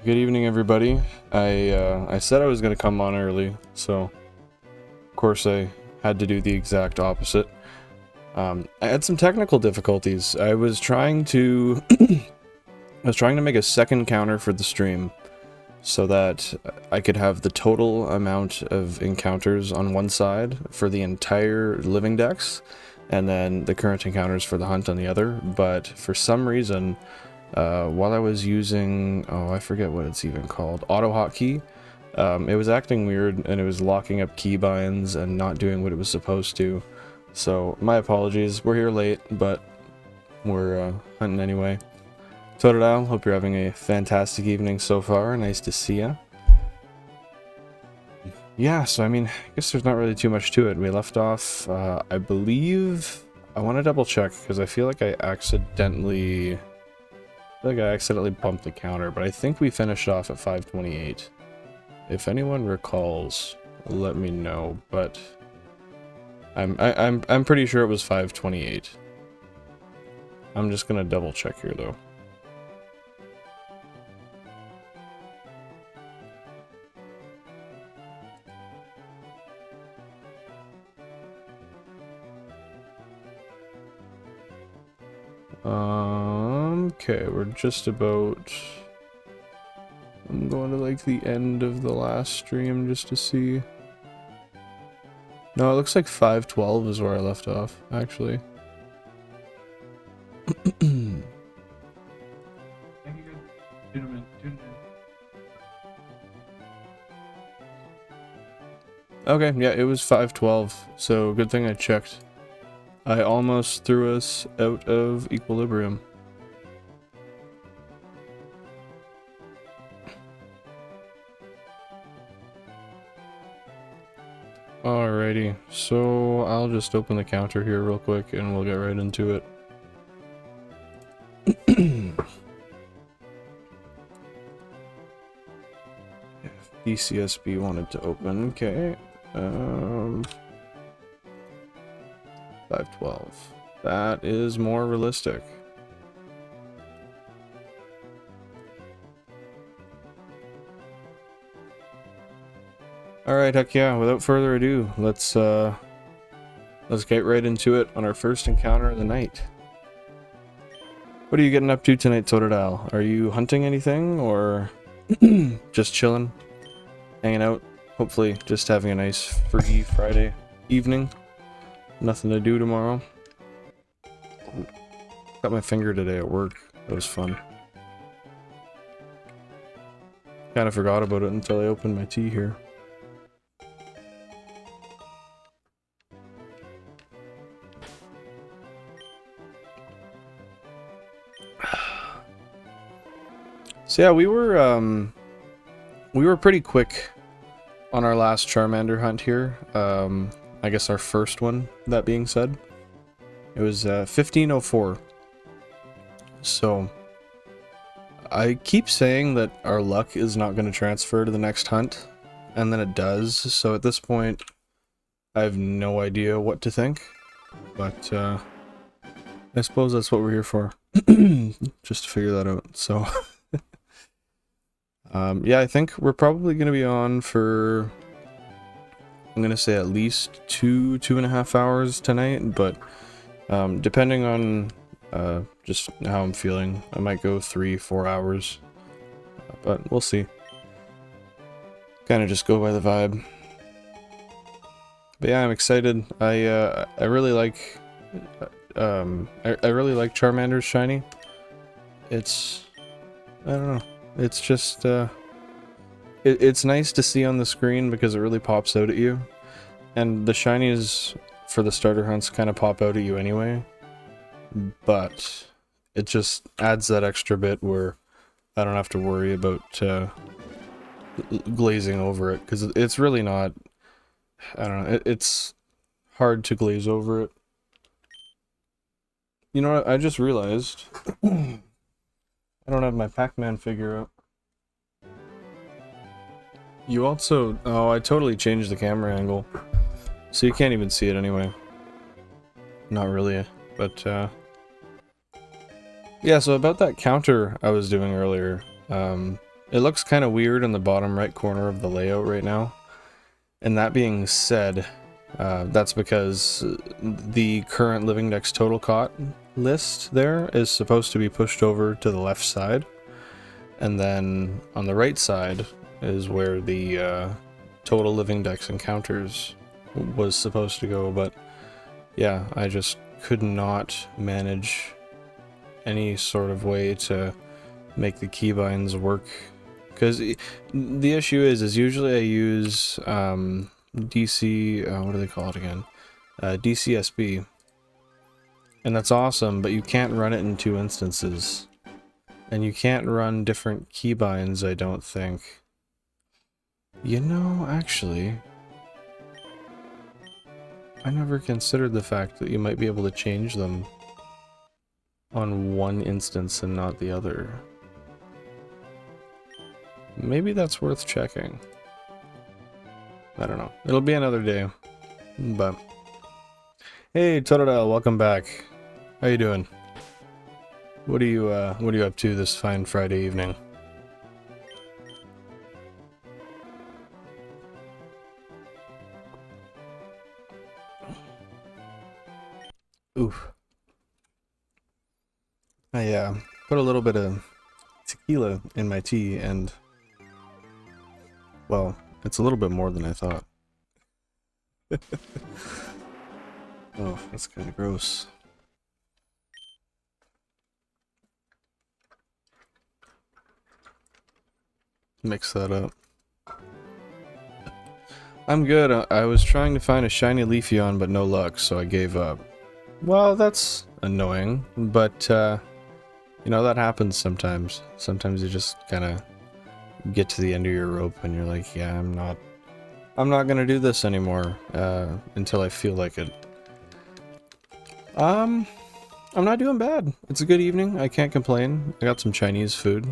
Good evening, everybody. I said I was going to come on early, so of course I had to do the exact opposite. I had some technical difficulties. I was trying to make a second counter for the stream so that I could have the total amount of encounters on one side for the entire Living Dex, and then the current encounters for the hunt on the other. But for some reason, while I was using, oh, I forget what it's even called, auto hotkey, it was acting weird and it was locking up keybinds and not doing what it was supposed to. So my apologies. We're here late, but we're hunting anyway. 𝐸𝐻𝐲, hope you're having a fantastic evening so far. Nice to see ya. Yeah, so I mean, I guess there's not really too much to it. We left off, I believe, I want to double check because I feel like I accidentally bumped the counter, but I think we finished off at 528. If anyone recalls, let me know, but I'm pretty sure it was 528. I'm just gonna double check here though. Okay, we're just about... I'm going to like the end of the last stream just to see. No, it looks like 512 is where I left off, actually. Okay, yeah, it was 512, so good thing I checked. I almost threw us out of equilibrium. Alrighty, so I'll just open the counter here real quick and we'll get right into it. If DCSB wanted to open, okay. 512. That is more realistic. Alright, heck yeah, without further ado, let's get right into it on our first encounter of the night. What are you getting up to tonight, 𝐸𝐻𝐲? Are you hunting anything, or just chilling, hanging out, hopefully just having a nice free Friday evening? Nothing to do tomorrow. Got my finger today at work. That was fun. Kind of forgot about it until I opened my tea here. So yeah, we were pretty quick on our last Charmander hunt here. I guess our first one, that being said. It was 1504. So I keep saying that our luck is not going to transfer to the next hunt, and then it does. So at this point, I have no idea what to think. But I suppose that's what we're here for. Just to figure that out. So yeah, I think we're probably going to be on for, I'm going to say, at least 2.5 hours tonight, but depending on just how I'm feeling, I might go 3-4 hours, but we'll see. Kind of just go by the vibe. But yeah, I'm excited. I really like I really like Charmander's shiny. It's, I don't know. It's just, it's nice to see on the screen because it really pops out at you. And the shinies for the starter hunts kind of pop out at you anyway. But it just adds that extra bit where I don't have to worry about glazing over it. Because it's really not, I don't know, it's hard to glaze over it. You know what, I just realized I don't have my Pac-Man figure up. You also... Oh, I totally changed the camera angle. So you can't even see it anyway. Not really, but yeah, so about that counter I was doing earlier, It looks kind of weird in the bottom right corner of the layout right now. And that being said, that's because the current Living Dex total cot list there is supposed to be pushed over to the left side. And then on the right side is where the total Living Dex encounters was supposed to go. But yeah, I just could not manage any sort of way to make the keybinds work. Because the issue is usually I use DC, what do they call it again? DCSB. And that's awesome, but you can't run it in 2 instances. And you can't run different keybinds, I don't think. You know, actually, I never considered the fact that you might be able to change them on one instance and not the other. Maybe that's worth checking. I don't know. It'll be another day. But hey, Totodile, welcome back. How you doing? What are you up to this fine Friday evening? Oof. I put a little bit of tequila in my tea, and well, it's a little bit more than I thought. Oh, that's kind of gross. Mix that up. I'm good. I was trying to find a shiny Leafeon, but no luck, so I gave up. Well, that's annoying, but you know, that happens sometimes. Sometimes you just kind of get to the end of your rope and you're like, yeah, I'm not gonna do this anymore until I feel like it. I'm not doing bad. It's a good evening. I can't complain. I got some Chinese food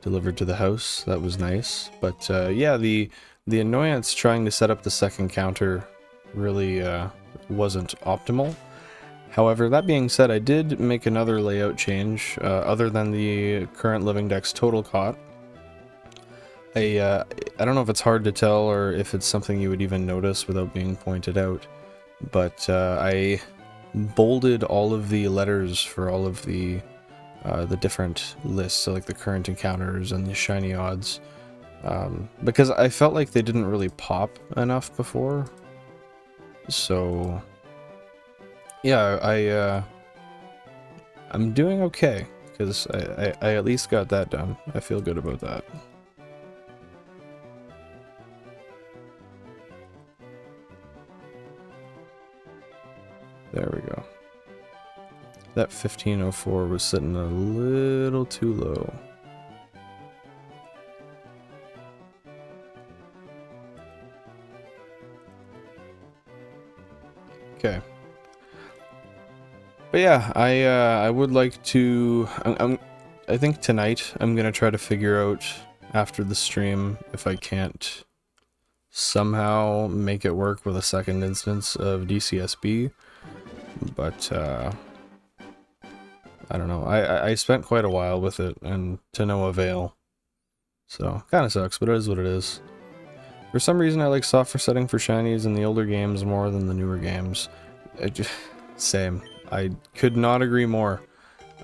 delivered to the house. That was nice. But yeah, the annoyance trying to set up the second counter really wasn't optimal. However, that being said, I did make another layout change other than the current Living Dex total cot. I don't know if it's hard to tell or if it's something you would even notice without being pointed out, but I bolded all of the letters for all of the different lists, so like the current encounters and the shiny odds, because I felt like they didn't really pop enough before. So yeah, I'm doing okay, because I at least got that done. I feel good about that. There we go. That 1504 was sitting a little too low. Okay. But yeah, I would like to. I think tonight I'm gonna try to figure out after the stream if I can't somehow make it work with a second instance of DCSB. But I don't know. I spent quite a while with it and to no avail. So kind of sucks, but it is what it is. For some reason, I like software setting for shinies in the older games more than the newer games. Same. I could not agree more.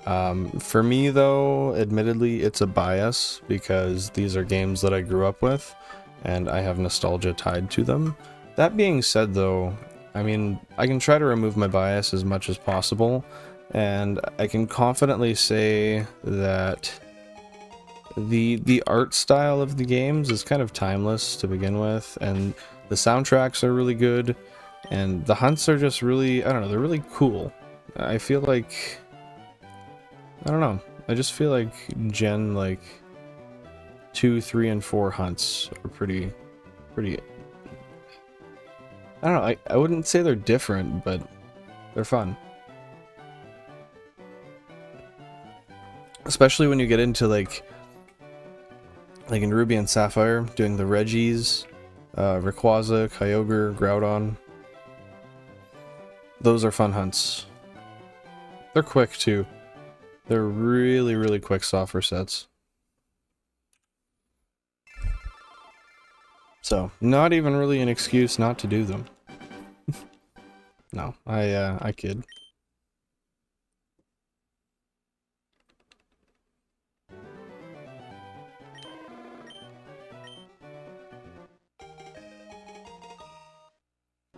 For me, though, admittedly, it's a bias because these are games that I grew up with, and I have nostalgia tied to them. That being said, though, I mean, I can try to remove my bias as much as possible, and I can confidently say that the art style of the games is kind of timeless to begin with, and the soundtracks are really good, and the hunts are just really, I don't know, they're really cool. I feel like, I don't know, I just feel like Gen, like, 2, 3, and 4 hunts are pretty, I don't know, I wouldn't say they're different, but they're fun. Especially when you get into, like in Ruby and Sapphire, doing the Reggies, Rayquaza, Kyogre, Groudon. Those are fun hunts. They're quick, too. They're really, really quick software sets. So, not even really an excuse not to do them. No, I kid.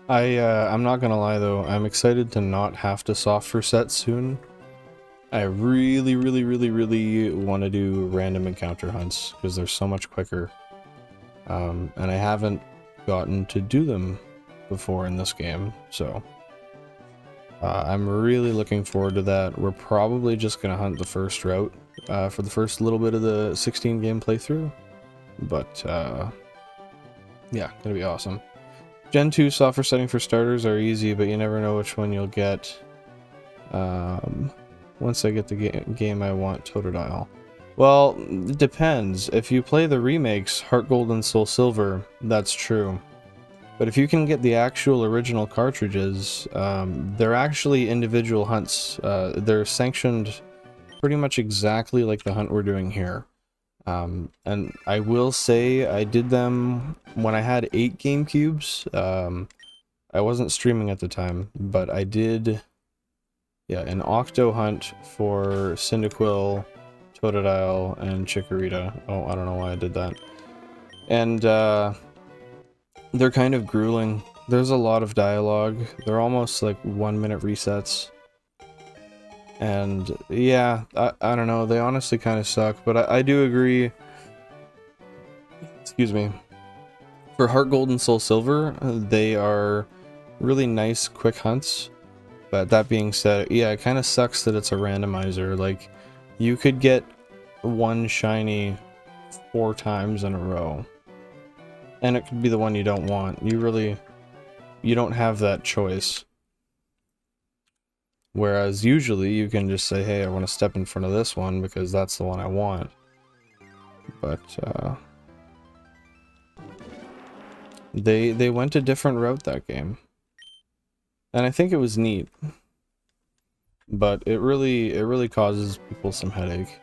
I'm not gonna lie though, I'm excited to not have to soft reset soon. I really want to do random encounter hunts, because they're so much quicker. And I haven't gotten to do them before in this game, so... I'm really looking forward to that. We're probably just gonna hunt the first route, for the first little bit of the 16 game playthrough. But, yeah, gonna be awesome. Gen 2 software setting for starters are easy, but you never know which one you'll get. Once I get the game I want, 𝐸𝐻𝐻𝐿. Well, it depends. If you play the remakes, Heart Gold and Soul Silver, that's true. But if you can get the actual original cartridges, they're actually individual hunts. They're sanctioned pretty much exactly like the hunt we're doing here. And I will say I did them when I had 8 Gamecubes. I wasn't streaming at the time, but I did, yeah, an Octo hunt for Cyndaquil, 𝐸𝐻𝐻𝐿, and Chikorita. Oh, I don't know why I did that. And, they're kind of grueling. There's a lot of dialogue. They're almost like 1-minute resets. And yeah, I don't know, they honestly kind of suck, but I do agree. Excuse me. For Heart Gold and Soul Silver, they are really nice, quick hunts. But that being said, yeah, it kind of sucks that it's a randomizer. Like, you could get one shiny 4 times in a row. And it could be the one you don't want. You don't have that choice. Whereas usually you can just say, hey, I want to step in front of this one because that's the one I want. But, they went a different route that game. And I think it was neat. But it really causes people some headache.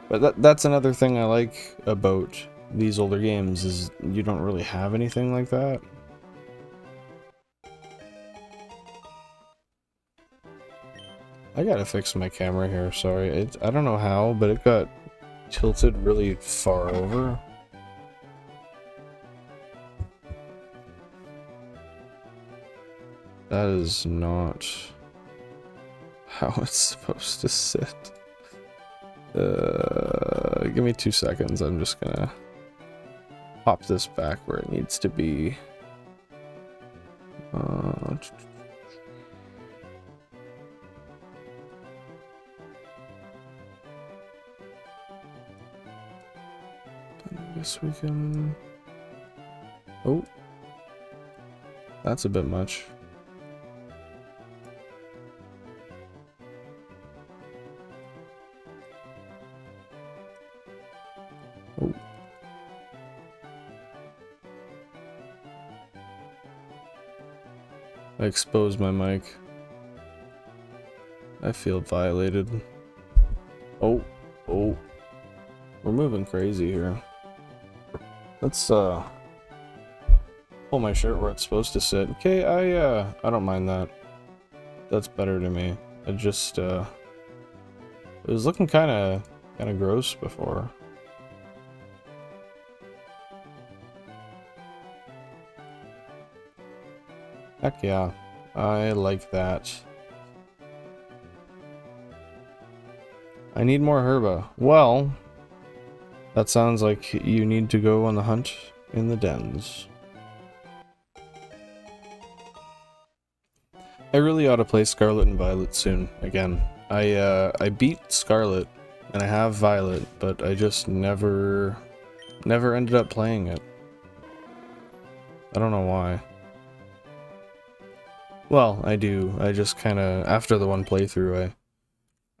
But that's another thing I like about these older games, is you don't really have anything like that. I gotta fix my camera here, sorry. I don't know how, but it got tilted really far over. That is not how it's supposed to sit. Give me 2 seconds, I'm just gonna pop this back where it needs to be. I guess we can... Oh. That's a bit much. Oh. I exposed my mic. I feel violated. Oh, oh. We're moving crazy here. Let's pull my shirt where it's supposed to sit. Okay, I don't mind that. That's better to me. It just it was looking kinda gross before. Heck yeah, I like that. I need more herba. Well, that sounds like you need to go on the hunt in the dens. I really ought to play Scarlet and Violet soon, again. I beat Scarlet, and I have Violet, but I just never ended up playing it. I don't know why. Well, I do. I just kinda, after the one playthrough,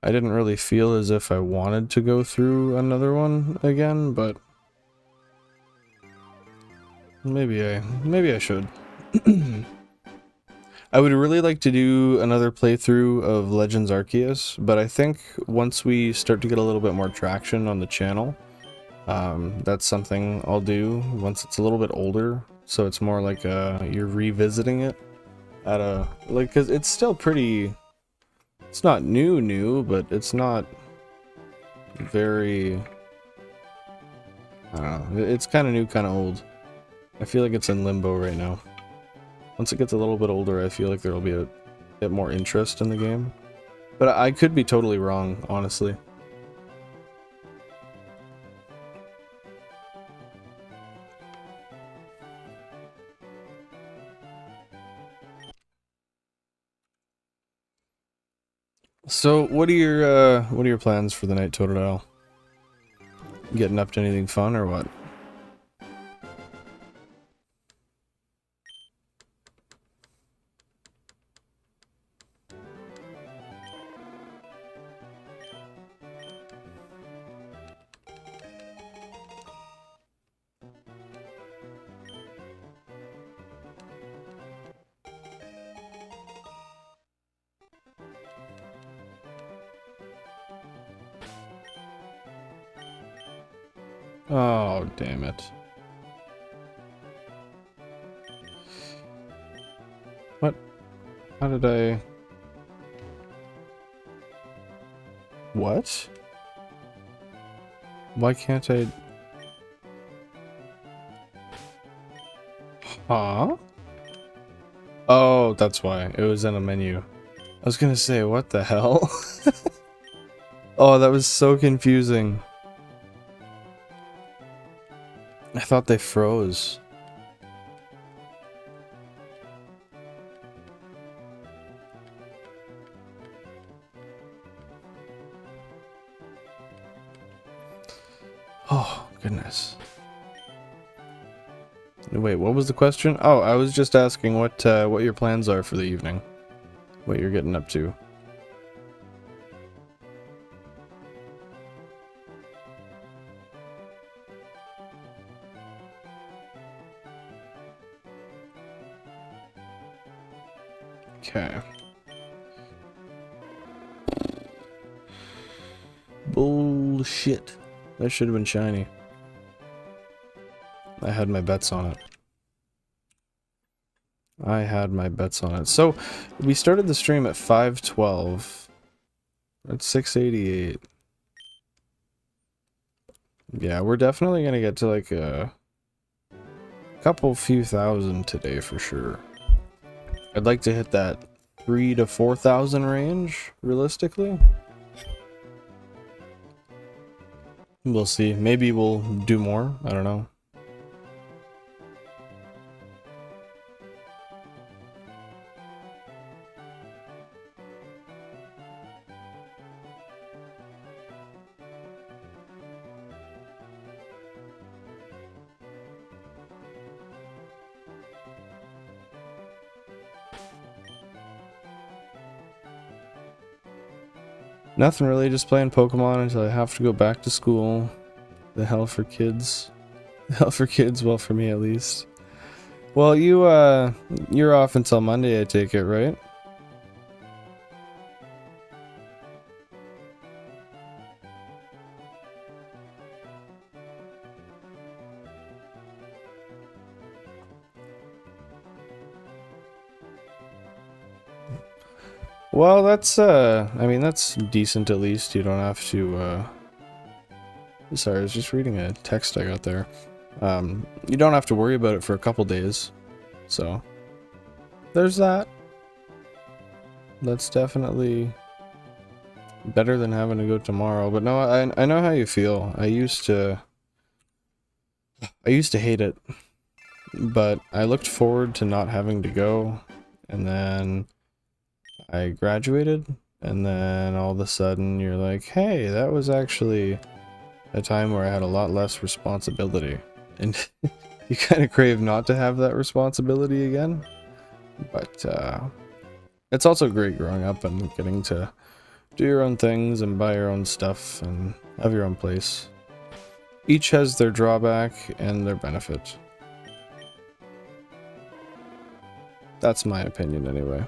I didn't really feel as if I wanted to go through another one again, but maybe I should. I would really like to do another playthrough of Legends Arceus, but I think once we start to get a little bit more traction on the channel, That's something I'll do once it's a little bit older, so it's more like you're revisiting it at a like, because it's still pretty. It's not new, but it's not very. I don't know. It's kind of new, kind of old. I feel like it's in limbo right now. Once it gets a little bit older, I feel like there'll be a bit more interest in the game. But I could be totally wrong, honestly. So, what are your plans for the night, Totodile? Getting up to anything fun or what? Oh, damn it. What? How did I... What? Why can't I... Huh? Oh, that's why. It was in a menu. I was gonna say, what the hell? Oh, that was so confusing. I thought they froze. Oh, goodness. Wait, what was the question? Oh, I was just asking what your plans are for the evening. What you're getting up to. Okay. Bullshit. That should have been shiny. I had my bets on it. I had my bets on it. So, we started the stream at 5:12. At 6:88. Yeah, we're definitely gonna get to like a few thousand today for sure. I'd like to hit that 3,000 to 4,000 range, realistically. We'll see. Maybe we'll do more. I don't know. Nothing really, just playing Pokemon until I have to go back to school. The hell for kids. The hell for kids, well for me at least. Well, you're off until Monday, I take it, right? Well, that's, I mean, that's decent at least. You don't have to, sorry, I was just reading a text I got there. You don't have to worry about it for a couple days. So, there's that. That's definitely better than having to go tomorrow. But no, I know how you feel. I used to hate it. But I looked forward to not having to go. And then I graduated, and then all of a sudden you're like, hey, that was actually a time where I had a lot less responsibility. And you kind of crave not to have that responsibility again. But it's also great growing up and getting to do your own things and buy your own stuff and have your own place. Each has their drawback and their benefit. That's my opinion anyway.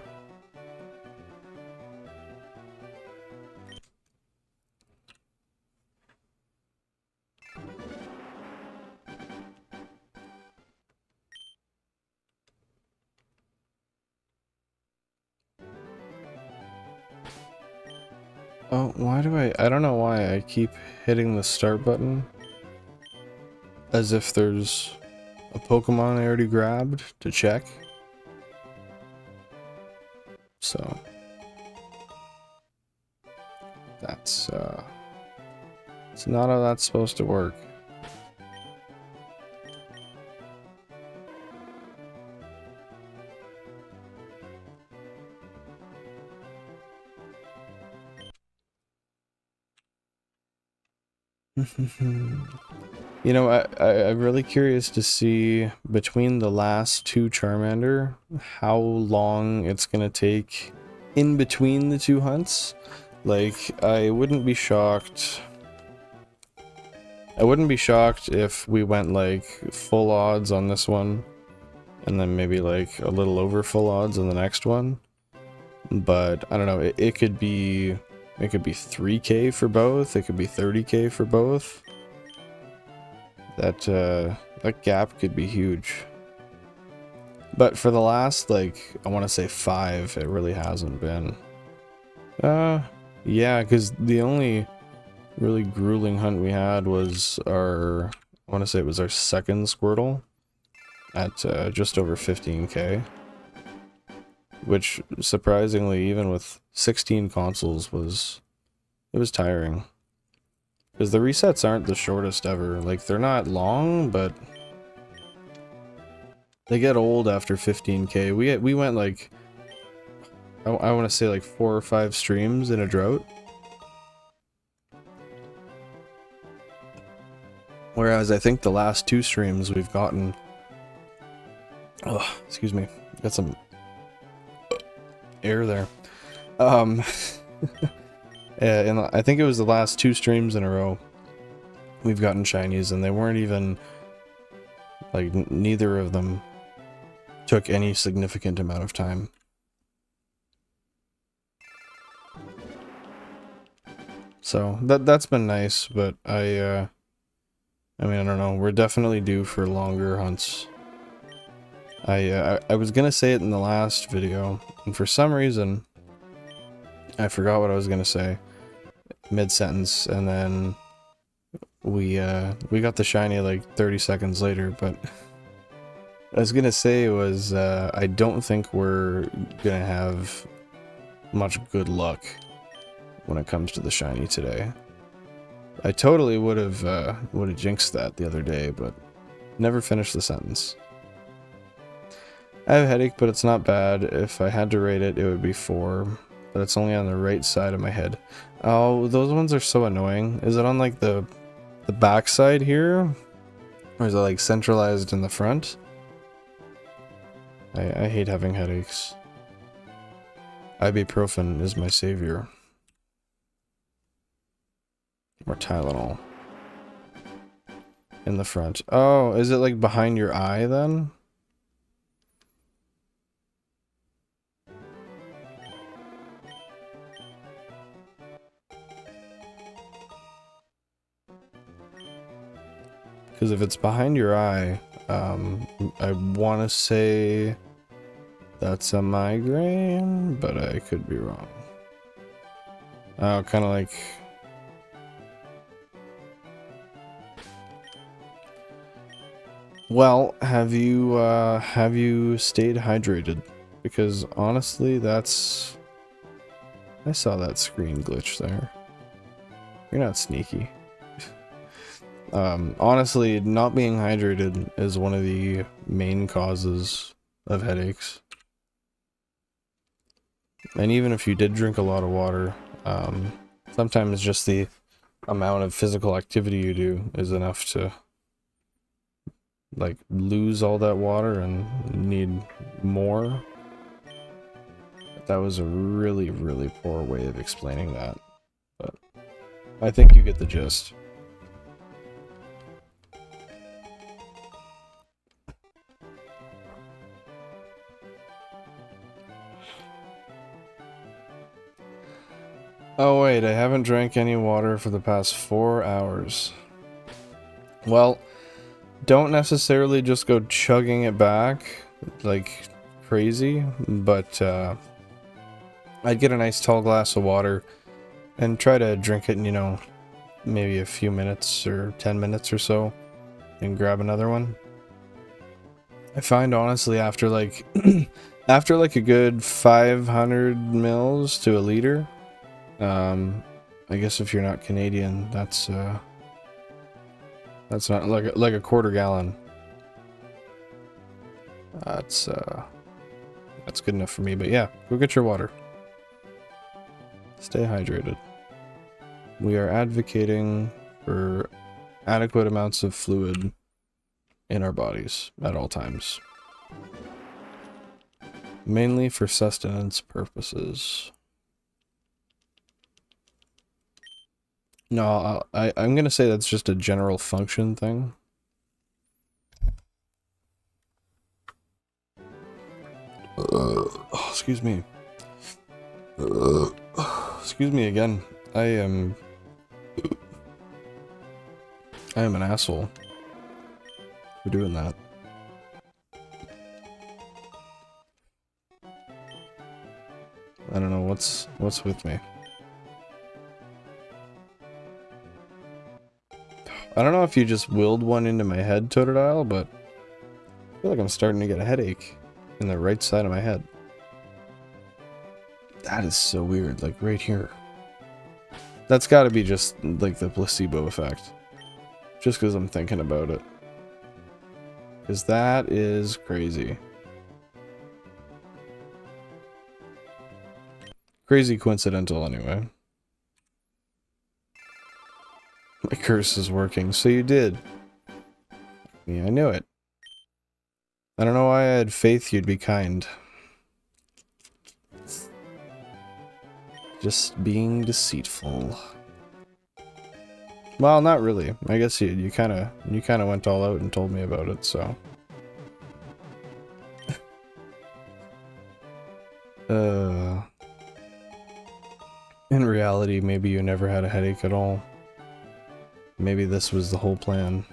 Oh, why do I don't know why I keep hitting the start button. As if there's a Pokemon I already grabbed to check. So. That's it's not how that's supposed to work. You know, I'm really curious to see between the last two Charmander how long it's gonna take in between the two hunts. Like, I wouldn't be shocked if we went like full odds on this one and then maybe like a little over full odds on the next one. But I don't know, it could be 3k for both, it could be 30k for both. That gap could be huge. But for the last, like, I want to say 5, it really hasn't been. Yeah, because the only really grueling hunt we had was our, I want to say it was our second Squirtle at just over 15k. Which, surprisingly, even with 16 consoles, it was tiring. Because the resets aren't the shortest ever. Like, they're not long, but they get old after 15k. We went like, I want to say like 4 or 5 streams in a drought. Whereas I think the last 2 streams we've gotten... Oh, excuse me. Got some air there. And I think it was the last 2 streams in a row we've gotten shinies, and they weren't even, like, neither of them took any significant amount of time. So that's been nice, but I mean, I don't know, we're definitely due for longer hunts. I was gonna say it in the last video, and for some reason I forgot what I was gonna say mid-sentence, and then we got the shiny like 30 seconds later. But I was gonna say was I don't think we're gonna have much good luck when it comes to the shiny today. I totally would have jinxed that the other day, but never finished the sentence. I have a headache, but it's not bad. If I had to rate it, it would be 4. But it's only on the right side of my head. Oh, those ones are so annoying. Is it on like the back side here? Or is it like centralized in the front? I hate having headaches. Ibuprofen is my savior. Or Tylenol. In the front. Oh, is it like behind your eye then? Because if it's behind your eye, I want to say that's a migraine, but I could be wrong. Oh, kind of like... Well, have you stayed hydrated? Because honestly, that's... I saw that screen glitch there. You're not sneaky. Honestly, not being hydrated is one of the main causes of headaches. And even if you did drink a lot of water, sometimes just the amount of physical activity you do is enough to, like, lose all that water and need more. That was a really, really poor way of explaining that, but I think you get the gist. Oh wait, I haven't drank any water for the past 4 hours. Well, don't necessarily just go chugging it back like crazy, but I'd get a nice tall glass of water and try to drink it in, you know, maybe a few minutes or 10 minutes or so, and grab another one. I find honestly after like after like a good 500 mils to a liter, I guess if you're not Canadian, that's not like a quarter gallon. That's good enough for me. But yeah, go get your water. Stay hydrated. We are advocating for adequate amounts of fluid in our bodies at all times. Mainly for sustenance purposes. No, I'm gonna say that's just a general function thing. Excuse me. Excuse me again. I am an asshole for doing that. I don't know what's with me. I don't know if you just willed one into my head, Totodile, but I feel like I'm starting to get a headache in the right side of my head. That is so weird, like right here. That's gotta be just like the placebo effect. Just because I'm thinking about it. Because that is crazy. Crazy coincidental, anyway. My curse is working, so you did. Yeah, I knew it. I don't know why I had faith you'd be kind. Just being deceitful. Well, not really. I guess you kind of went all out and told me about it, so. In reality, maybe you never had a headache at all. Maybe this was the whole plan.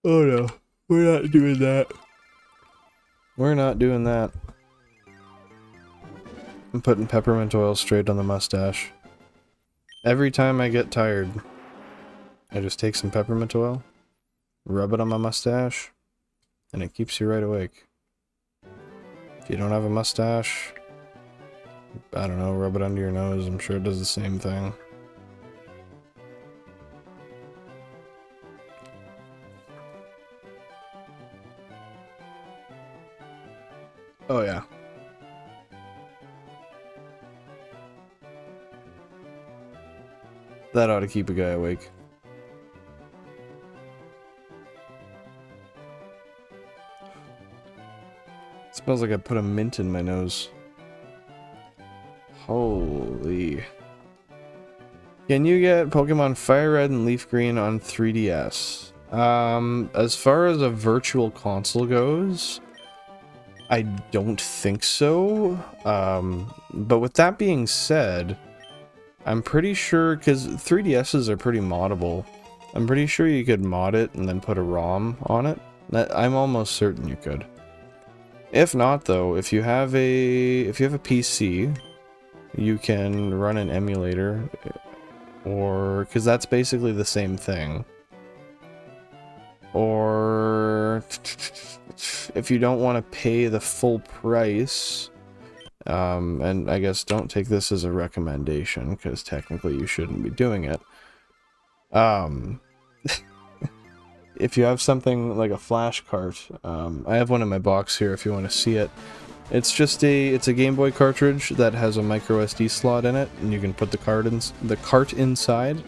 Oh no, we're not doing that. We're not doing that. I'm putting peppermint oil straight on the mustache. Every time I get tired, I just take some peppermint oil, rub it on my mustache, and it keeps you right awake. If you don't have a mustache, I don't know, rub it under your nose. I'm sure it does the same thing. Oh yeah. That ought to keep a guy awake. It smells like I put a mint in my nose. Holy. Can you get Pokemon Firered and Leafgreen on 3DS? As far as a virtual console goes, I don't think so. But with that being said, I'm pretty sure, because 3DSs are pretty moddable, I'm pretty sure you could mod it and then put a ROM on it. I'm almost certain you could. If not, though, if you have a PC, you can run an emulator, or because that's basically the same thing. Or if you don't want to pay the full price, and I guess don't take this as a recommendation, because technically you shouldn't be doing it. If you have something like a flash cart, I have one in my box here if you want to see it. It's just it's a Game Boy cartridge that has a micro SD slot in it, and you can put the cart inside.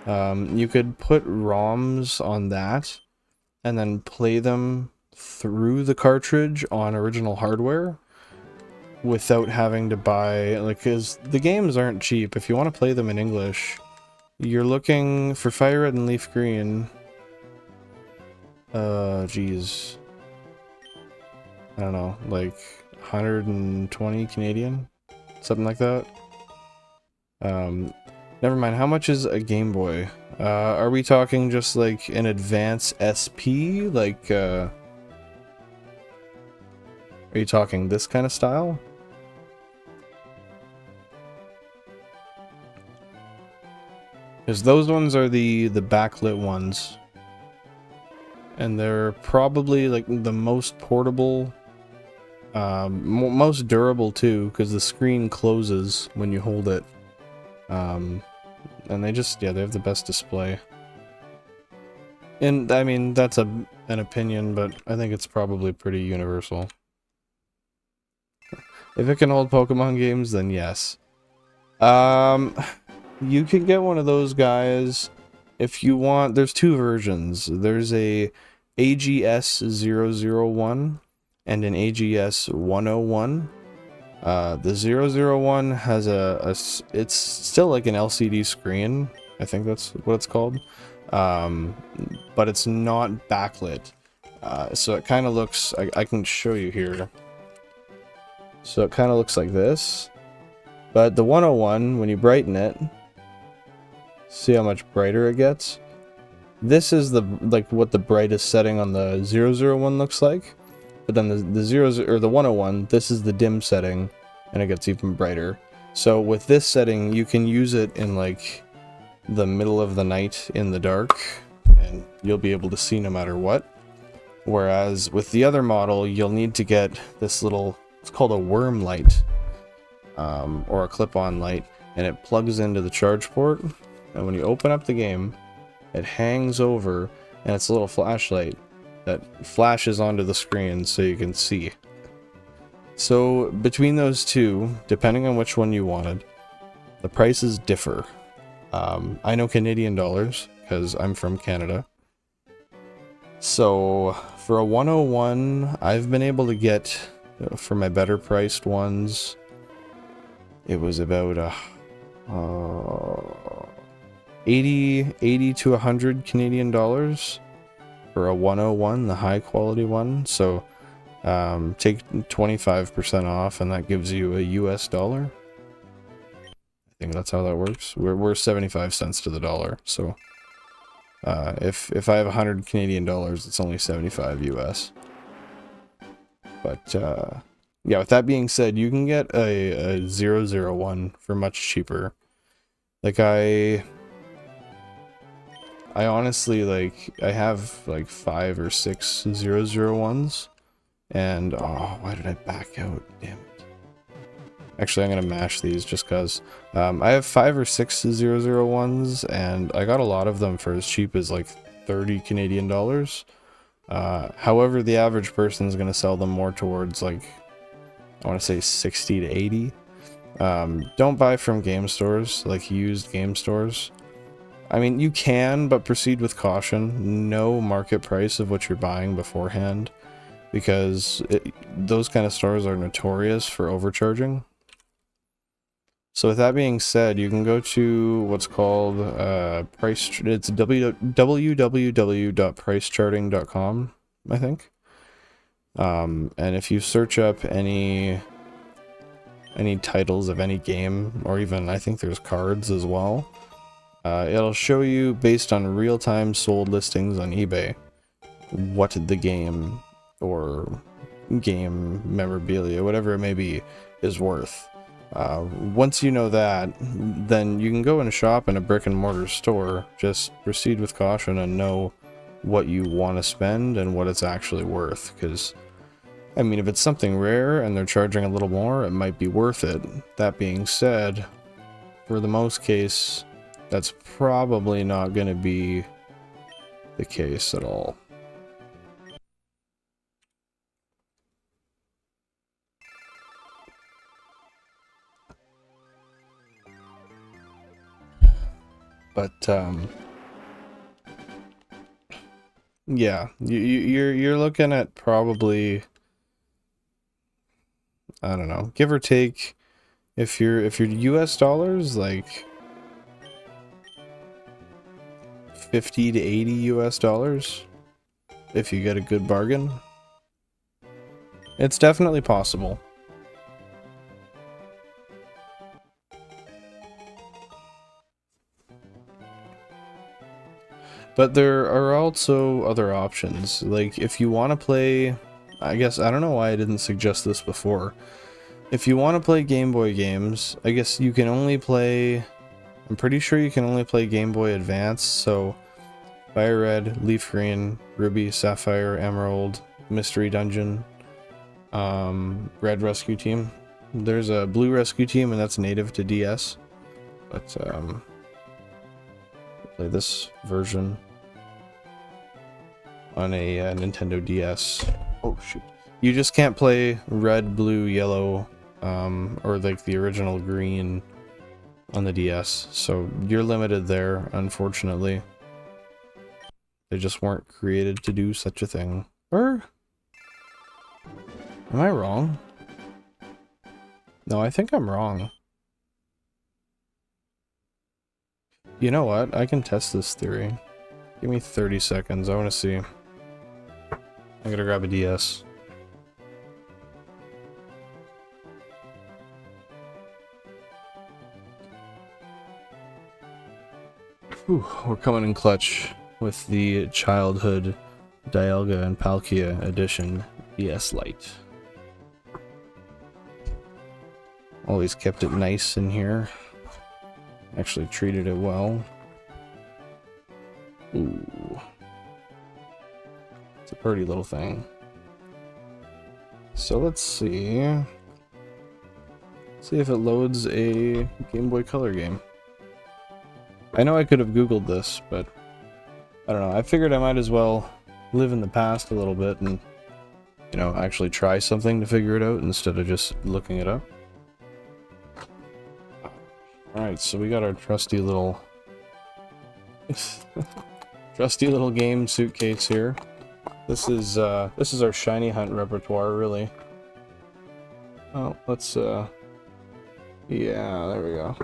You could put ROMs on that, and then play them through the cartridge on original hardware, without having to buy, like, because the games aren't cheap. If you want to play them in English, you're looking for Firered and Leafgreen. Geez. I don't know, like 120 Canadian? Something like that. Never mind, how much is a Game Boy? Are we talking just like an advanced SP? Like, are you talking this kind of style? Because those ones are the backlit ones. And they're probably like the most portable, most durable too, because the screen closes when you hold it. And they just, yeah, they have the best display. And I mean, that's an opinion, but I think it's probably pretty universal. If it can hold Pokemon games, then yes. You can get one of those guys if you want. There's two versions. There's a AGS-001 and an AGS-101. The 001 has it's still like an LCD screen. I think that's what it's called. But it's not backlit. So it kind of looks, I can show you here. So it kind of looks like this. But the 101, when you brighten it, see how much brighter it gets? This is what the brightest setting on the 001 looks like. But then the 101, this is the dim setting, and it gets even brighter. So with this setting, you can use it in like the middle of the night in the dark, and you'll be able to see no matter what. Whereas with the other model, you'll need to get this little, it's called a worm light, or a clip-on light, and it plugs into the charge port. And when you open up the game, it hangs over, and it's a little flashlight that flashes onto the screen so you can see. So between those two, depending on which one you wanted, the prices differ. I know Canadian dollars because I'm from Canada. So for a 101, I've been able to get, for my better priced ones, it was about 80 to 100 Canadian dollars for a 101, the high quality one. So take 25% off, and that gives you a US dollar. I think that's how that works. We're 75 cents to the dollar. So if I have 100 Canadian dollars, it's only 75 US. But yeah, with that being said, you can get a 001 for much cheaper. Like I honestly, like, I have like 5 or 6 001s, and oh, why did I back out? Damn it. Actually, I'm gonna mash these just cause. I have 5 or 6 001s, and I got a lot of them for as cheap as like 30 Canadian dollars. However, the average person is gonna sell them more towards like, I want to say 60 to 80. Don't buy from game stores, like used game stores. I mean, you can, but proceed with caution. Know market price of what you're buying beforehand, because those kind of stores are notorious for overcharging. So with that being said, you can go to what's called it's www.pricecharting.com, I think. And if you search up any titles of any game, or even I think there's cards as well, it'll show you, based on real-time sold listings on eBay, what the game or game memorabilia, whatever it may be, is worth. Once you know that, then you can go and shop in a brick and mortar store. Just proceed with caution and know what you want to spend and what it's actually worth, because I mean, if it's something rare and they're charging a little more, it might be worth it. That being said, for the most case, that's probably not going to be the case at all. But yeah, you're looking at probably, I don't know, give or take, if you're US dollars, like 50 to 80 US dollars if you get a good bargain. It's definitely possible. But there are also other options. Like, if you want to play... I guess, I don't know why I didn't suggest this before. If you want to play Game Boy games, I guess you can only play... I'm pretty sure you can only play Game Boy Advance, so... Firered, Leafgreen, Ruby, Sapphire, Emerald, Mystery Dungeon, Red Rescue Team. There's a Blue Rescue Team, and that's native to DS. But, play this version on a Nintendo DS. Oh, shoot. You just can't play red, blue, yellow, or like the original green on the DS. So you're limited there, unfortunately. They just weren't created to do such a thing. Or... am I wrong? No, I think I'm wrong. You know what? I can test this theory. Give me 30 seconds. I want to see. I gotta grab a DS. Whew, we're coming in clutch with the Childhood Dialga and Palkia Edition DS Lite. Always kept it nice in here. Actually treated it well. Ooh. It's a pretty little thing. So let's see. See if it loads a Game Boy Color game. I know I could have Googled this, but I don't know. I figured I might as well live in the past a little bit and, you know, actually try something to figure it out instead of just looking it up. Alright, so we got our trusty little game suitcase here. This is our shiny hunt repertoire, really. Oh, let's yeah, there we go.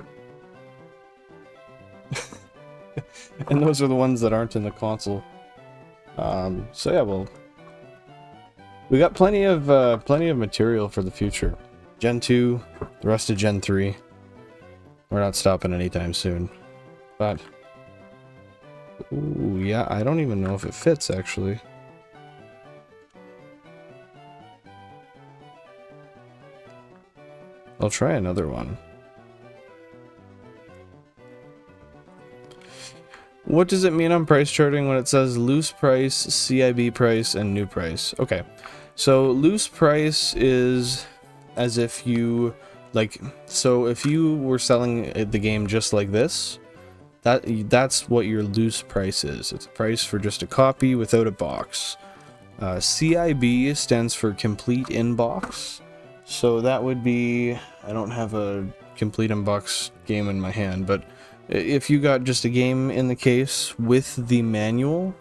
And those are the ones that aren't in the console. So yeah, well, we got plenty of material for the future. Gen 2, the rest of Gen 3. We're not stopping anytime soon. But ooh, yeah, I don't even know if it fits actually. I'll try another one. What does it mean on price charting when it says loose price, CIB price, and new price? Okay, so loose price is as if you, like, so if you were selling the game just like this, that's what your loose price is. It's a price for just a copy without a box. CIB stands for complete in-box. So that would be, I don't have a complete in-box game in my hand, but if you got just a game in the case with the manual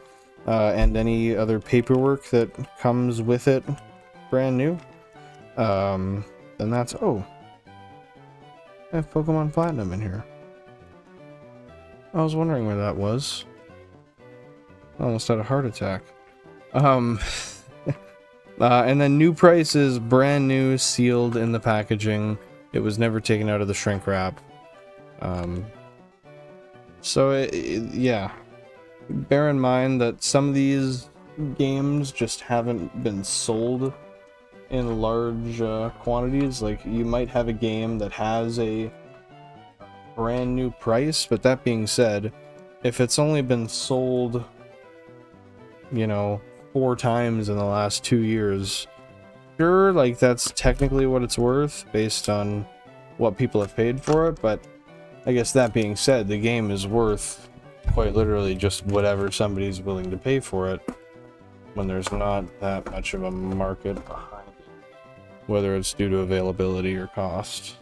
and any other paperwork that comes with it, brand new, then that's, oh, I have Pokemon Platinum in here. I was wondering where that was. I almost had a heart attack. And then new price is brand new, sealed in the packaging. It was never taken out of the shrink wrap. So yeah, bear in mind that some of these games just haven't been sold in large quantities. Like, you might have a game that has a brand new price, but that being said, if it's only been sold, you know, 4 times in the last 2 years, sure, like, that's technically what it's worth based on what people have paid for it, but I guess that being said, the game is worth quite literally just whatever somebody's willing to pay for it when there's not that much of a market behind it, whether it's due to availability or cost.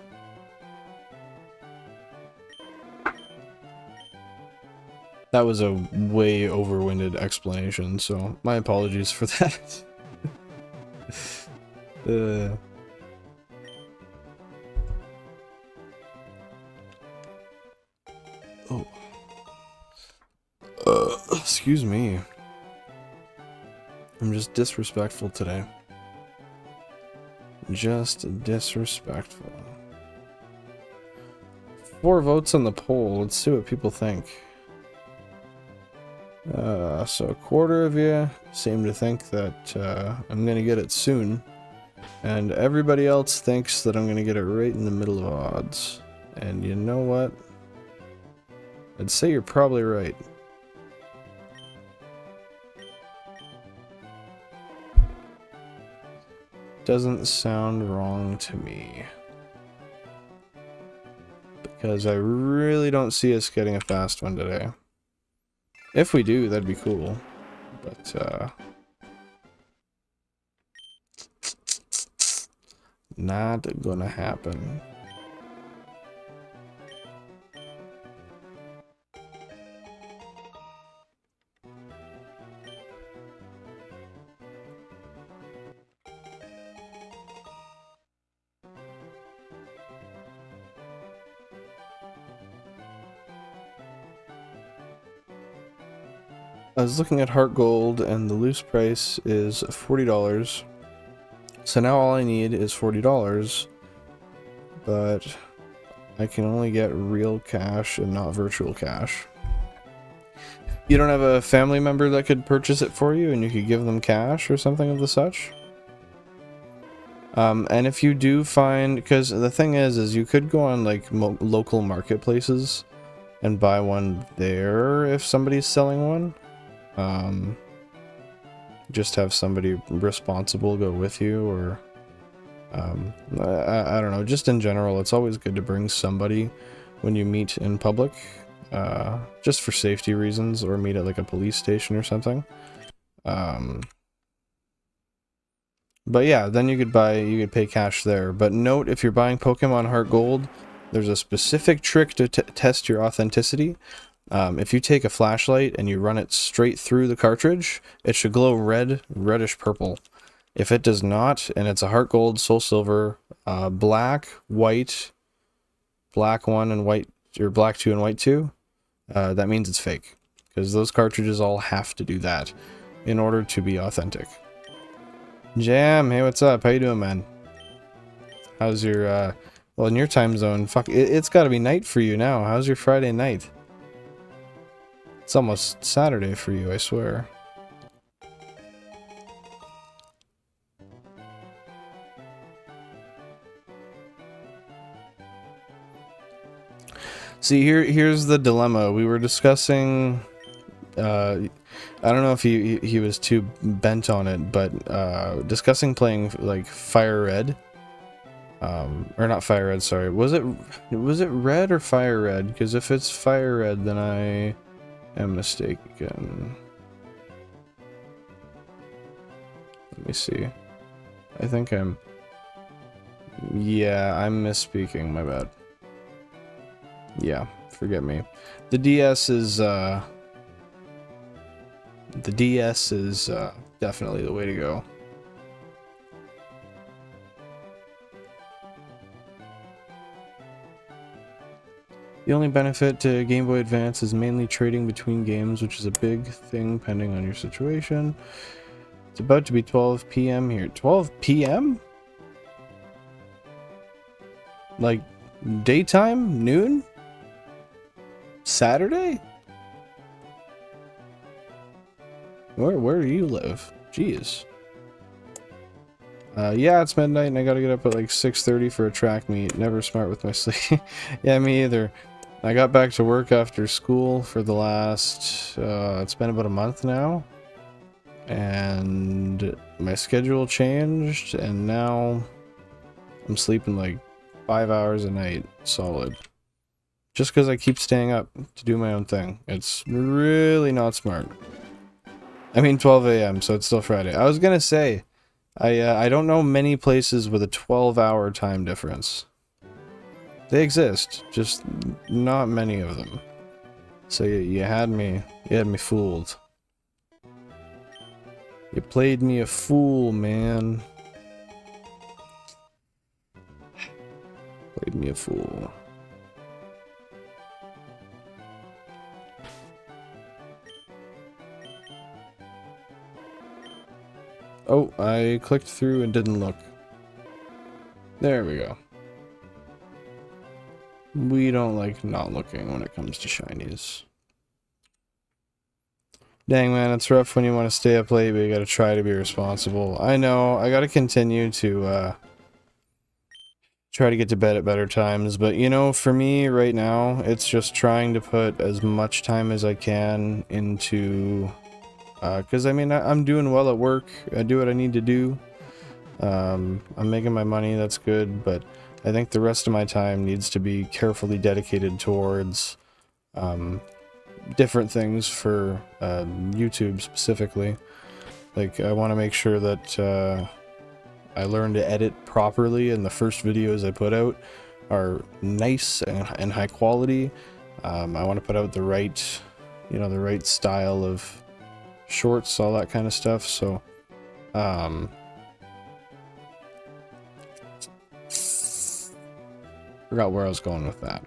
That was a way overwinded explanation, so my apologies for that. Oh. Excuse me. I'm just disrespectful today. Just disrespectful. 4 votes on the poll. Let's see what people think. So a quarter of you seem to think that I'm gonna get it soon, and everybody else thinks that I'm gonna get it right in the middle of odds. And you know what? I'd say you're probably right. Doesn't sound wrong to me. Because I really don't see us getting a fast one today. If we do, that'd be cool. But, not gonna happen. I was looking at Heart Gold, and the loose price is $40. So now all I need is $40, but I can only get real cash and not virtual cash. You don't have a family member that could purchase it for you and you could give them cash or something of the such? And if you do find, because the thing is you could go on like local marketplaces and buy one there if somebody's selling one. Just have somebody responsible go with you, or I don't know, just in general it's always good to bring somebody when you meet in public, just for safety reasons, or meet at like a police station or something. But yeah, then you could pay cash there. But note, if you're buying Pokemon Heart Gold, there's a specific trick to test your authenticity. If you take a flashlight and you run it straight through the cartridge, it should glow red, reddish purple. If it does not, and it's a Heart Gold, Soul Silver, black, white, black 1 and white, or black 2 and white 2, that means it's fake. Because those cartridges all have to do that in order to be authentic. Jam, hey, what's up? How you doing, man? How's your, well, in your time zone, fuck, it's gotta be night for you now. How's your Friday night? It's almost Saturday for you, I swear. See, here's the dilemma. We were discussing, I don't know if he was too bent on it, but discussing playing like Firered. Or not Firered, sorry. Was it Red or Firered? Because if it's Firered, then I am mistaken. Let me see. I think I'm... Yeah, I'm misspeaking, my bad. Yeah, forget me. The DS is, definitely the way to go. The only benefit to Game Boy Advance is mainly trading between games, which is a big thing pending on your situation. It's about to be 12 p.m. here. 12 p.m.? Like, daytime? Noon? Saturday? Where do you live? Jeez. Yeah, it's midnight and I gotta get up at like 6:30 for a track meet. Never smart with my sleep. Yeah, me either. I got back to work after school for the last, it's been about a month now. And my schedule changed, and now I'm sleeping like 5 hours a night, solid. Just because I keep staying up to do my own thing. It's really not smart. I mean 12 a.m., so it's still Friday. I was gonna say, I don't know many places with a 12-hour time difference. They exist, just not many of them. So you had me fooled. You played me a fool, man. Played me a fool. Oh, I clicked through and didn't look. There we go. We don't like not looking when it comes to shinies. Dang, man, it's rough when you want to stay up late, but you gotta try to be responsible. I know, I gotta continue to, try to get to bed at better times, but you know, for me right now, it's just trying to put as much time as I can into, because I mean, I'm doing well at work, I do what I need to do, I'm making my money, that's good, but I think the rest of my time needs to be carefully dedicated towards, different things for YouTube specifically. Like, I want to make sure that I learn to edit properly, and the first videos I put out are nice and high quality. I want to put out the right, you know, the right style of shorts, all that kind of stuff. So, forgot where I was going with that.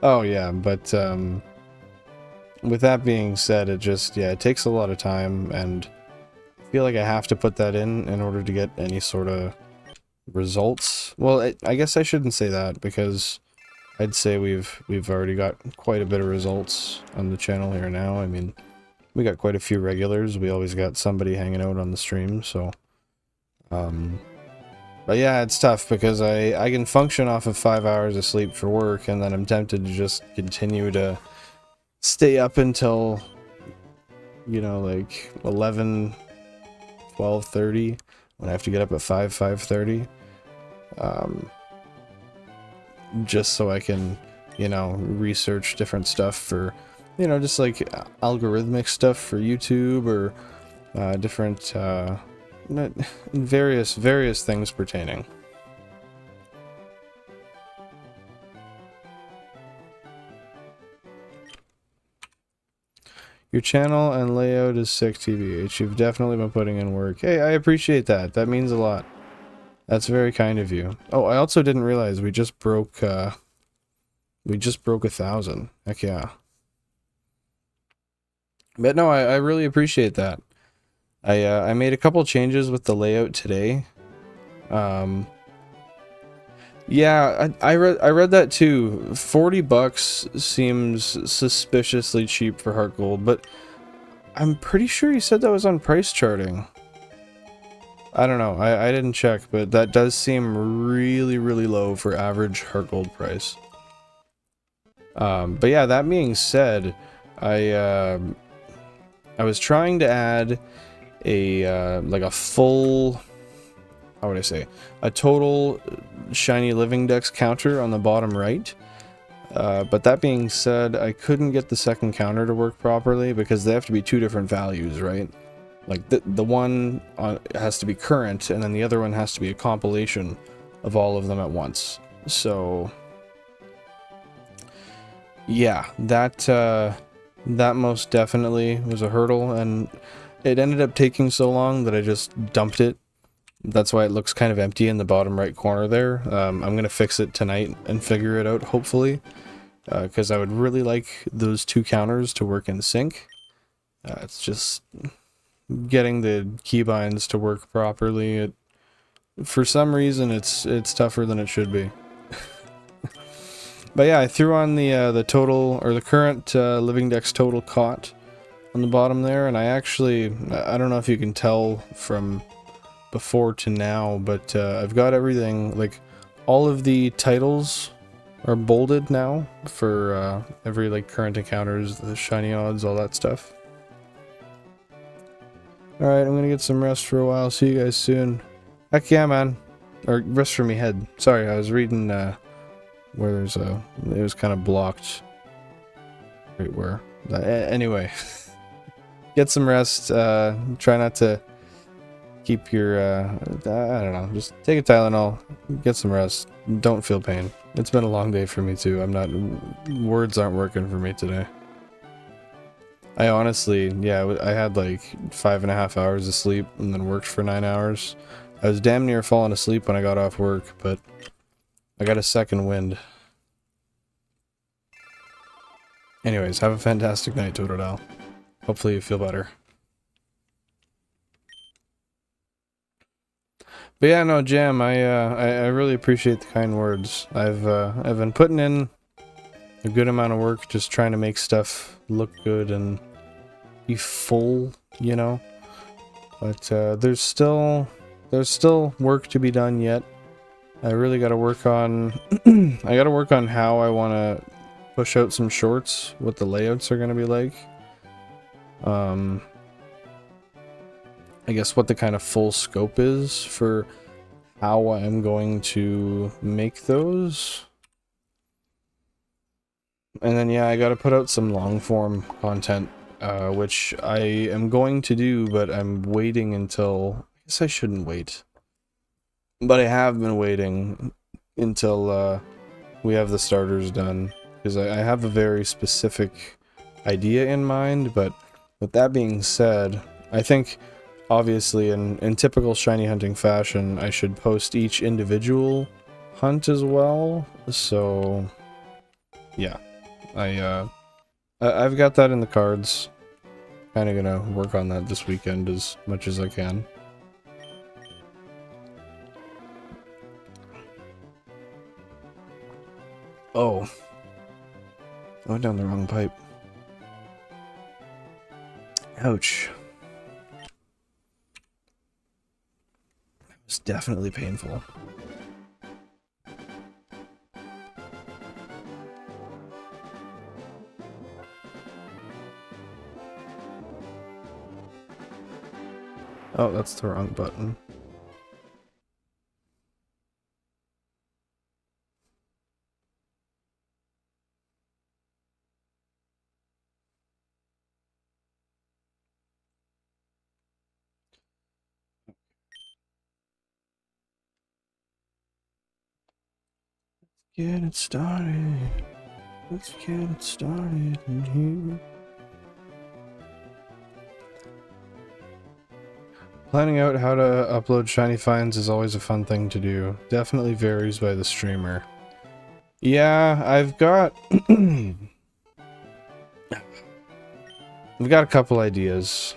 Oh yeah, but with that being said, it just, yeah, it takes a lot of time, and I feel like I have to put that in order to get any sort of results. Well, I guess I shouldn't say that, because I'd say we've already got quite a bit of results on the channel here now. I mean, we got quite a few regulars. We always got somebody hanging out on the stream, so but yeah, it's tough because I can function off of 5 hours of sleep for work, and then I'm tempted to just continue to stay up until, you know, like 11, 12:30, when I have to get up at 5:30. Just so I can, you know, research different stuff for, you know, just like algorithmic stuff for YouTube, or different various things pertaining. Your channel and layout is sick, TBH. You've definitely been putting in work. Hey, I appreciate that. That means a lot. That's very kind of you. Oh, I also didn't realize we just broke 1,000. Heck yeah. But no, I really appreciate that. I made a couple changes with the layout today. Yeah, I read that too. $40 seems suspiciously cheap for Heart Gold, but I'm pretty sure he said that was on price charting. I don't know, I didn't check, but that does seem really, really low for average Heart Gold price. But yeah, that being said, I was trying to add a like a full, how would I say, a total Shiny Living Dex counter on the bottom right. But that being said, I couldn't get the second counter to work properly because they have to be two different values, right? Like the one has to be current, and then the other one has to be a compilation of all of them at once. So yeah, that most definitely was a hurdle, and it ended up taking so long that I just dumped it. That's why it looks kind of empty in the bottom right corner there. I'm going to fix it tonight and figure it out, hopefully. Because I would really like those two counters to work in sync. It's just getting the keybinds to work properly. For some reason, it's tougher than it should be. But yeah, I threw on the total, or the current Living Dex total caught on the bottom there, and I don't know if you can tell from before to now, but I've got everything, like all of the titles are bolded now for every like current encounters, the shiny odds, all that stuff. Alright, I'm gonna get some rest for a while. See you guys soon. Heck yeah, man. Or rest for me head. Sorry, I was reading where there's it was kind of blocked. Right where. Anyway. Get some rest. Try not to keep your, I don't know, just take a Tylenol, get some rest, don't feel pain. It's been a long day for me too. Words aren't working for me today. I honestly, yeah, I had like 5.5 hours of sleep and then worked for 9 hours. I was damn near falling asleep when I got off work, but I got a second wind. Anyways, have a fantastic night, Totodile. Hopefully you feel better. But yeah, no, Jam, I really appreciate the kind words. I've been putting in a good amount of work just trying to make stuff look good and be full, you know. But there's still work to be done yet. I really got to work on I got to work on how I want to push out some shorts, what the layouts are going to be like. I guess what the kind of full scope is for how I'm going to make those. And then yeah, I got to put out some long form content, which I am going to do, but I'm waiting until, I guess I shouldn't wait. But I have been waiting until we have the starters done, because I have a very specific idea in mind. But with that being said, I think obviously in typical shiny hunting fashion, I should post each individual hunt as well. So yeah, I've got that in the cards. Kind of gonna work on that this weekend as much as I can. Oh, I went down the wrong pipe. Ouch. That was definitely painful. Oh, that's the wrong button. Get it started. Let's get it started in here. Planning out how to upload shiny finds is always a fun thing to do. Definitely varies by the streamer. Yeah, I've got I've got a couple ideas.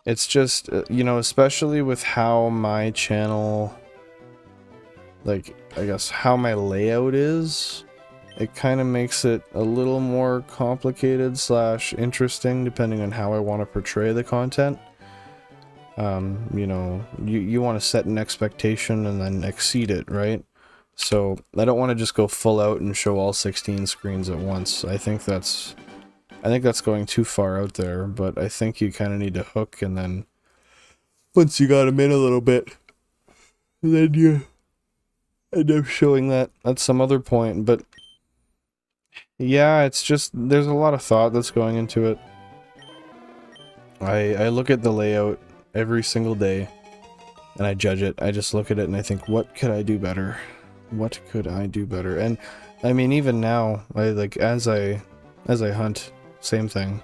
It's just, you know, especially with how my channel, like, I guess how my layout is, it kind of makes it a little more complicated / interesting depending on how I want to portray the content. You know, you want to set an expectation and then exceed it, right? So I don't want to just go full out and show all 16 screens at once. I think that's going too far out there, but I think you kind of need to hook, and then once you got them in a little bit, then you end up showing that at some other point. But yeah, it's just, there's a lot of thought that's going into it. I look at the layout every single day and I judge it. I just look at it and I think, what could I do better? What could I do better? And I mean, even now, as I hunt, same thing.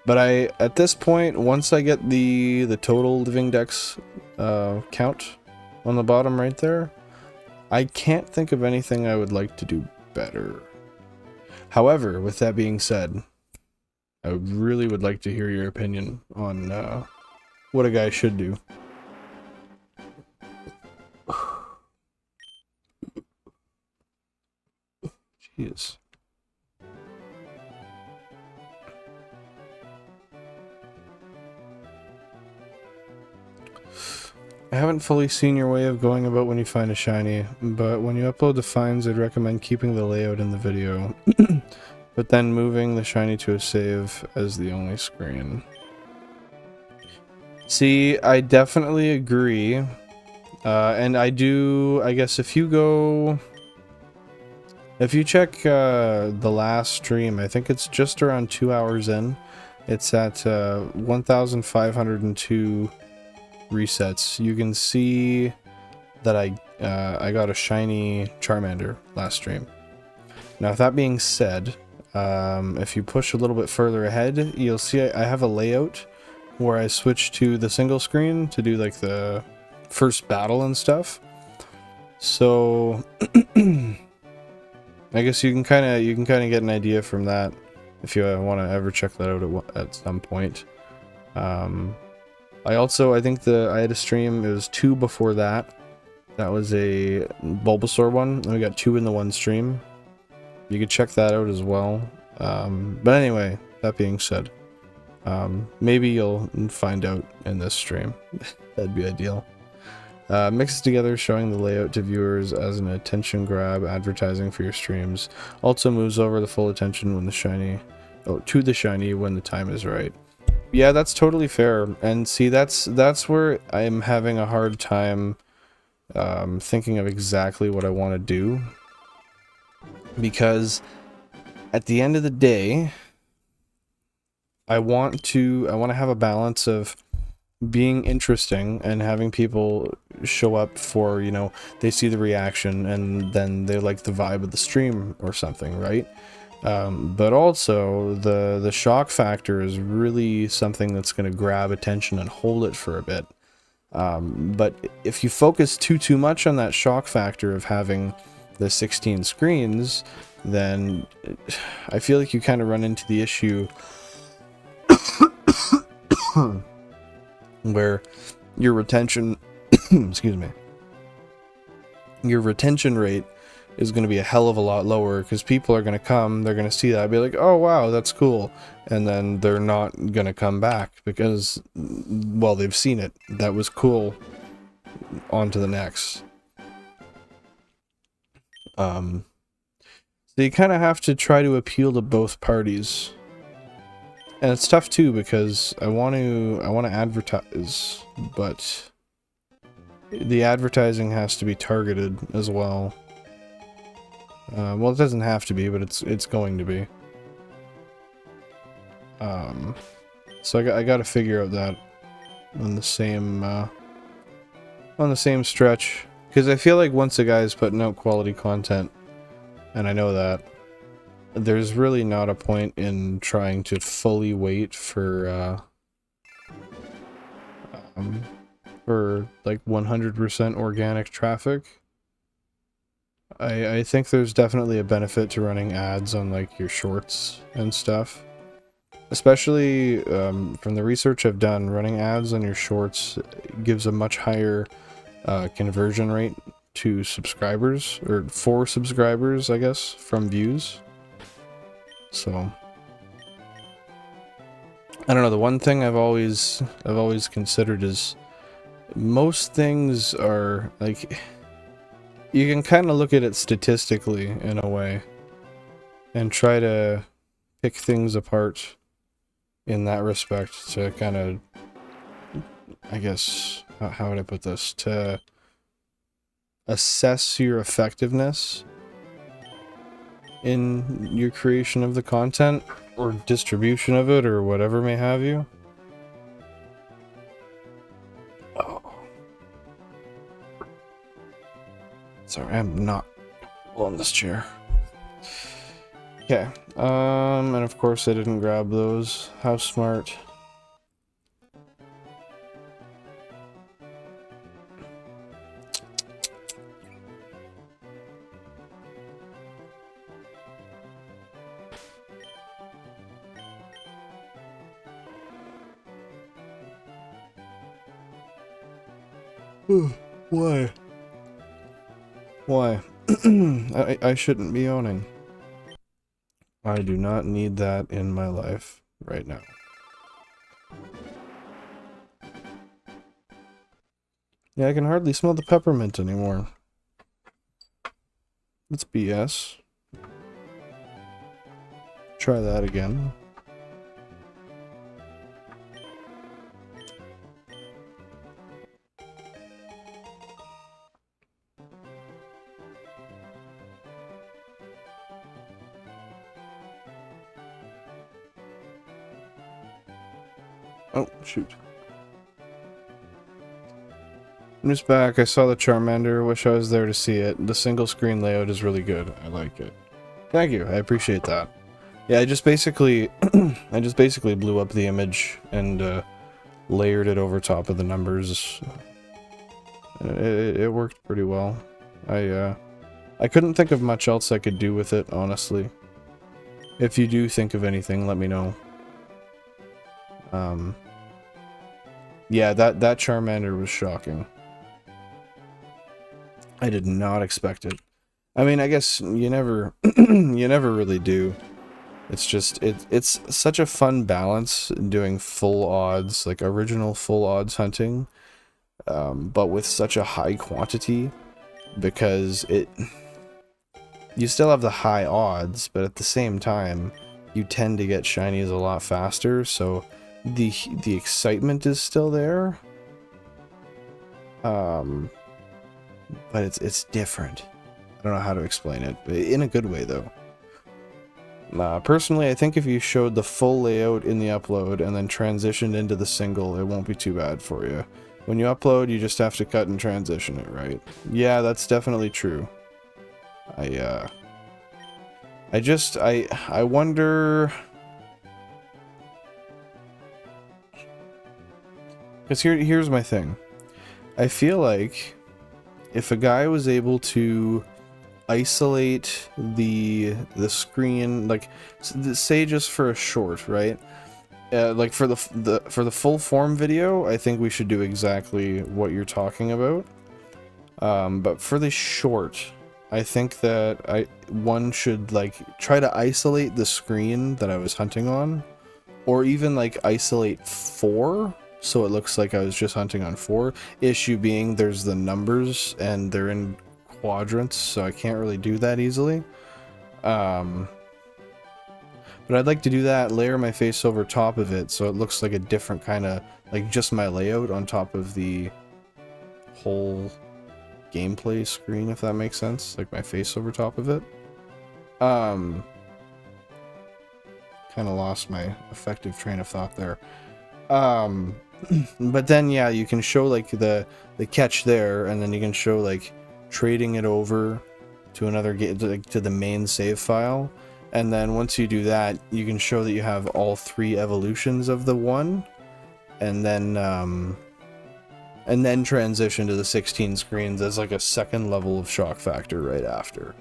But at this point, once I get the total living dex count on the bottom right there, I can't think of anything I would like to do better. However, with that being said, I really would like to hear your opinion on what a guy should do. Jeez. I haven't fully seen your way of going about when you find a shiny, but when you upload the finds, I'd recommend keeping the layout in the video, but then moving the shiny to a save as the only screen. See, I definitely agree, and I guess if you check the last stream, I think it's just around 2 hours in, it's at 1,502 resets. You can see that I got a shiny Charmander last stream. Now, with that being said, if you push a little bit further ahead, you'll see I have a layout where I switch to the single screen to do like the first battle and stuff. So I guess you can kind of get an idea from that if you want to ever check that out at some point. I think I had a stream, it was 2 before that, That was a Bulbasaur one, and we got 2 in the one stream. You could check that out as well. But anyway, that being said, maybe you'll find out in this stream. That'd be ideal. Mixes together, showing the layout to viewers as an attention grab, advertising for your streams. Also moves over the full attention when the shiny, to the shiny when the time is right. Yeah, that's totally fair. And see, that's where I'm having a hard time thinking of exactly what I want to do. Because at the end of the day, I want to have a balance of being interesting and having people show up for, you know, they see the reaction and then they like the vibe of the stream or something, right? But also the shock factor is really something that's going to grab attention and hold it for a bit. But if you focus too much on that shock factor of having the 16 screens, then I feel like you kind of run into the issue where your retention excuse me, your retention rate is going to be a hell of a lot lower, because people are going to come, they're going to see that, be like, oh wow, that's cool, and then they're not going to come back because, well, they've seen it, that was cool, on to the next. So you kind of have to try to appeal to both parties. And it's tough too, because I want to advertise, but the advertising has to be targeted as well. Well, it doesn't have to be, but it's going to be. So I got to figure out that on the same stretch, because I feel like once a guy's putting out quality content, and I know that, there's really not a point in trying to fully wait for like 100% organic traffic. I think there's definitely a benefit to running ads on like your shorts and stuff. Especially from the research I've done, running ads on your shorts gives a much higher conversion rate to subscribers, or for subscribers, I guess, from views. So I don't know, the one thing I've always considered is most things are like, you can kind of look at it statistically in a way and try to pick things apart in that respect to kind of, I guess, how would I put this, to assess your effectiveness in your creation of the content or distribution of it or whatever may have you. Oh. Sorry, I'm not on this chair. Okay, and of course I didn't grab those. How smart. Why? Why? I shouldn't be owning. I do not need that in my life right now. Yeah, I can hardly smell the peppermint anymore. It's BS. Try that again. Oh, shoot. I'm just back. I saw the Charmander. Wish I was there to see it. The single screen layout is really good. I like it. Thank you. I appreciate that. Yeah, I just basically blew up the image and layered it over top of the numbers. It worked pretty well. I couldn't think of much else I could do with it, honestly. If you do think of anything, let me know. Yeah, that Charmander was shocking. I did not expect it. I mean, I guess you never, you never really do. It's just, it's such a fun balance doing full odds, like original full odds hunting, but with such a high quantity, because you still have the high odds, but at the same time, you tend to get shinies a lot faster, so the excitement is still there. But it's different. I don't know how to explain it, but in a good way though. Personally, I think if you showed the full layout in the upload and then transitioned into the single, it won't be too bad for you. When you upload, you just have to cut and transition it, right? Yeah, that's definitely true. I wonder... Because here's my thing. I feel like if a guy was able to isolate the screen, like say just for a short, right? Like for the full form video, I think we should do exactly what you're talking about. But for the short, I think that one should like try to isolate the screen that I was hunting on, or even like isolate 4, so it looks like I was just hunting on 4. Issue being there's the numbers and they're in quadrants, so I can't really do that easily. But I'd like to do that, layer my face over top of it, so it looks like a different kind of, like just my layout on top of the whole gameplay screen, if that makes sense. Like my face over top of it. Kind of lost my effective train of thought there. But then yeah, you can show like the catch there, and then you can show like trading it over to another game, to the main save file, and then once you do that, you can show that you have all 3 evolutions of the one, and then transition to the 16 screens as like a second level of shock factor right after.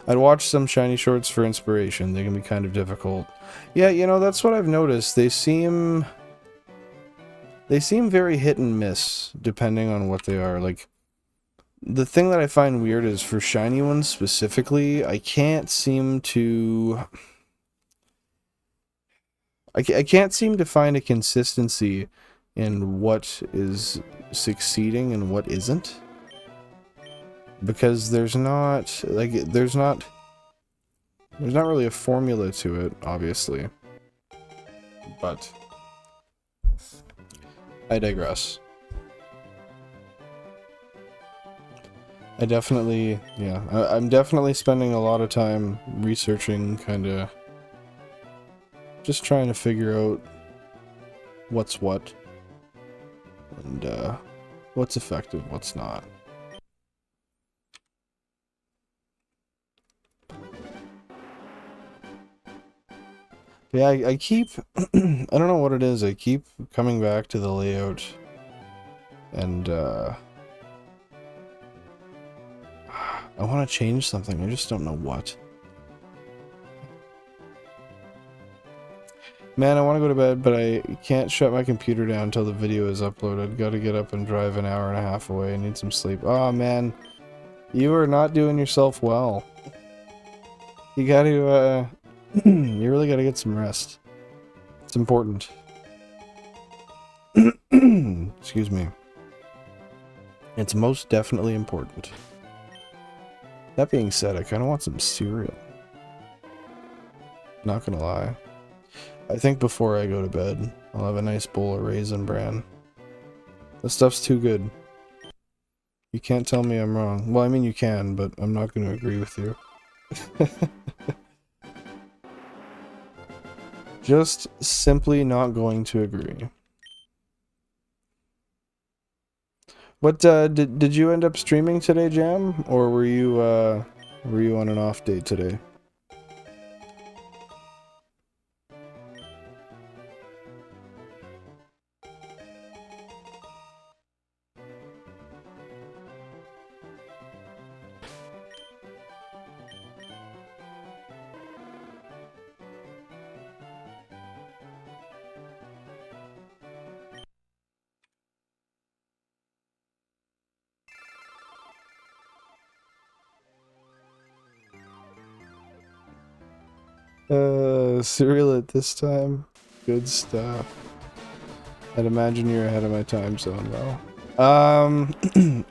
I'd watch some shiny shorts for inspiration. They can be kind of difficult. Yeah, you know, that's what I've noticed. They seem very hit and miss depending on what they are. Like, the thing that I find weird is for shiny ones specifically, I can't seem to find a consistency in what is succeeding and what isn't. Because there's not really a formula to it, obviously. But I digress. I'm definitely spending a lot of time researching, kinda just trying to figure out what's what, and what's effective, what's not. Yeah, I keep, I don't know what it is, I keep coming back to the layout, and I want to change something, I just don't know what. Man, I want to go to bed, but I can't shut my computer down until the video is uploaded. Gotta get up and drive an hour and a half away, I need some sleep. Oh man, you are not doing yourself well. You gotta, you really gotta get some rest. It's important. Excuse me. It's most definitely important. That being said, I kind of want some cereal. Not gonna lie. I think before I go to bed, I'll have a nice bowl of Raisin Bran. This stuff's too good. You can't tell me I'm wrong. Well, I mean you can, but I'm not going to agree with you. Just simply not going to agree. What, did you end up streaming today, Jam? Or were you on an off day today? Cereal at this time. Good stuff. I'd imagine you're ahead of my time zone though.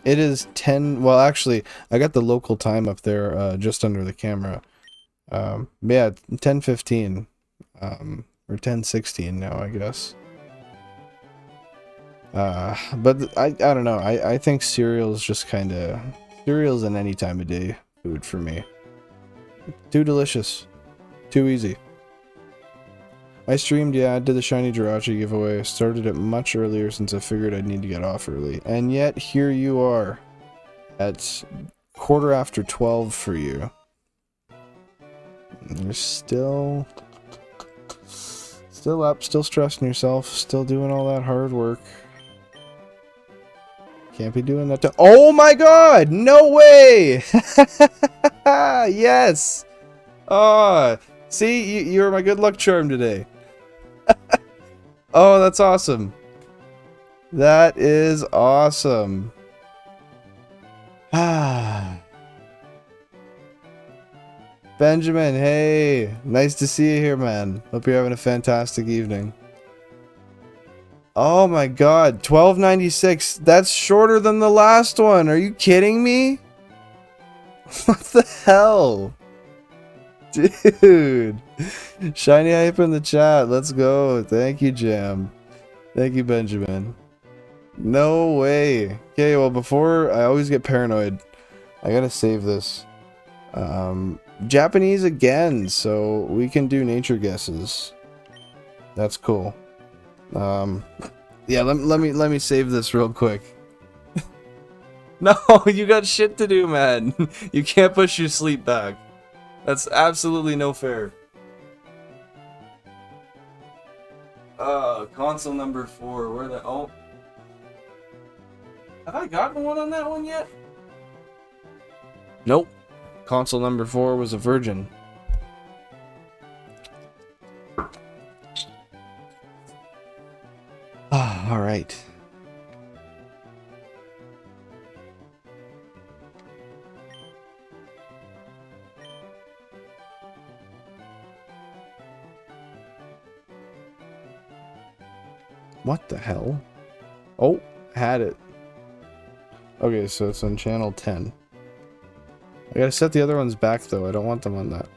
It is 10. Well, actually, I got the local time up there, just under the camera. Yeah, 10:15. Or 10:16 now, I guess. But I don't know. I think cereal's just kind of cereal's an any time of day food for me. Too delicious, too easy. I streamed, yeah, I did the Shiny Jirachi giveaway. I started it much earlier since I figured I'd need to get off early. And yet, here you are. At 12:15 for you. You're still up, still stressing yourself, still doing all that hard work. Can't be doing that to— Oh my god! No way! Yes! Oh, see, you're my good luck charm today. Oh, that's awesome. That is awesome. Ah. Benjamin, hey. Nice to see you here, man. Hope you're having a fantastic evening. Oh my god, 12.96. That's shorter than the last one. Are you kidding me? What the hell? Dude. Shiny hype in the chat. Let's go. Thank you, Jam. Thank you, Benjamin. No way. Okay, well, before I always get paranoid, I gotta save this. Japanese again, so we can do nature guesses. That's cool. Yeah, let me save this real quick. No, you got shit to do, man. You can't push your sleep back. That's absolutely no fair. Console number 4. Where the— oh. Have I gotten one on that one yet? Nope. Console number 4 was a virgin. Ah, alright. What the hell? Oh, had it. Okay, so it's on channel 10. I gotta set the other ones back though. I don't want them on that.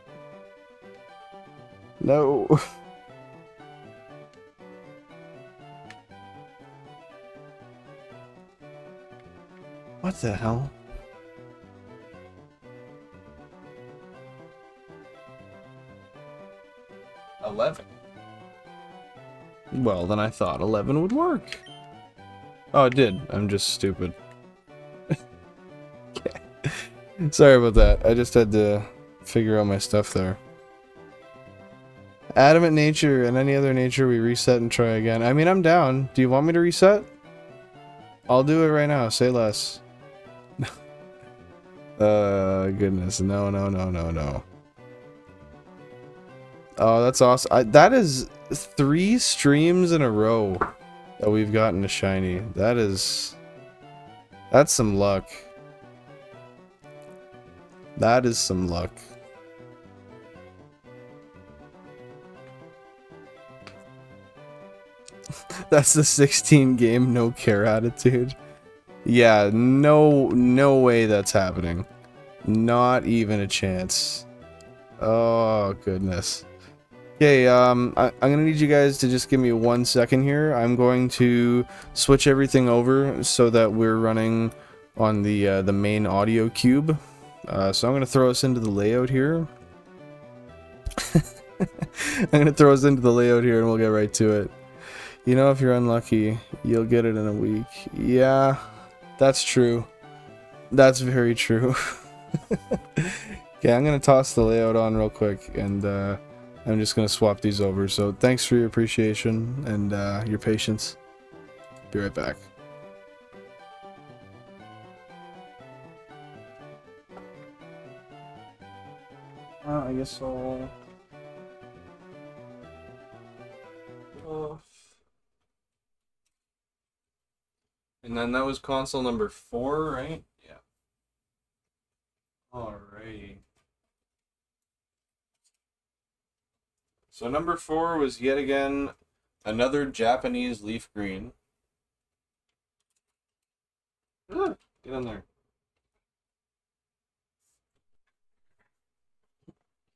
No. What the hell? $11. Well, then I thought 11 would work. Oh, it did. I'm just stupid. Okay. Sorry about that. I just had to figure out my stuff there. Adamant nature and any other nature we reset and try again. I mean, I'm down. Do you want me to reset? I'll do it right now. Say less. Goodness. No, no, no, no, no. Oh, that's awesome. That is 3 streams in a row that we've gotten a shiny. That's some luck. That is some luck. That's the 16 game no care attitude. Yeah, no way that's happening. Not even a chance. Oh, goodness. Okay, I'm gonna need you guys to just give me 1 second here. I'm going to switch everything over so that we're running on the main audio cube. So I'm gonna throw us into the layout here. I'm gonna throw us into the layout here and we'll get right to it. You know, if you're unlucky, you'll get it in a week. Yeah, that's true. That's very true. Okay, I'm gonna toss the layout on real quick and I'm just gonna swap these over. So thanks for your appreciation and your patience. Be right back. I guess I'll get off. And then that was console number 4, right? Yeah. Alrighty. So number 4 was yet again another Japanese leaf green. Ah, get in there.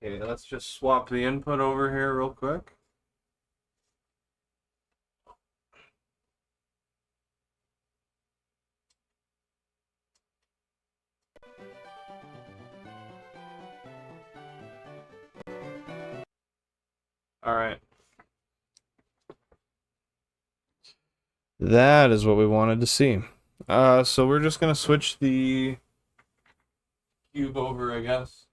Okay, let's just swap the input over here real quick. All right. That is what we wanted to see. So we're just gonna switch the cube over, I guess.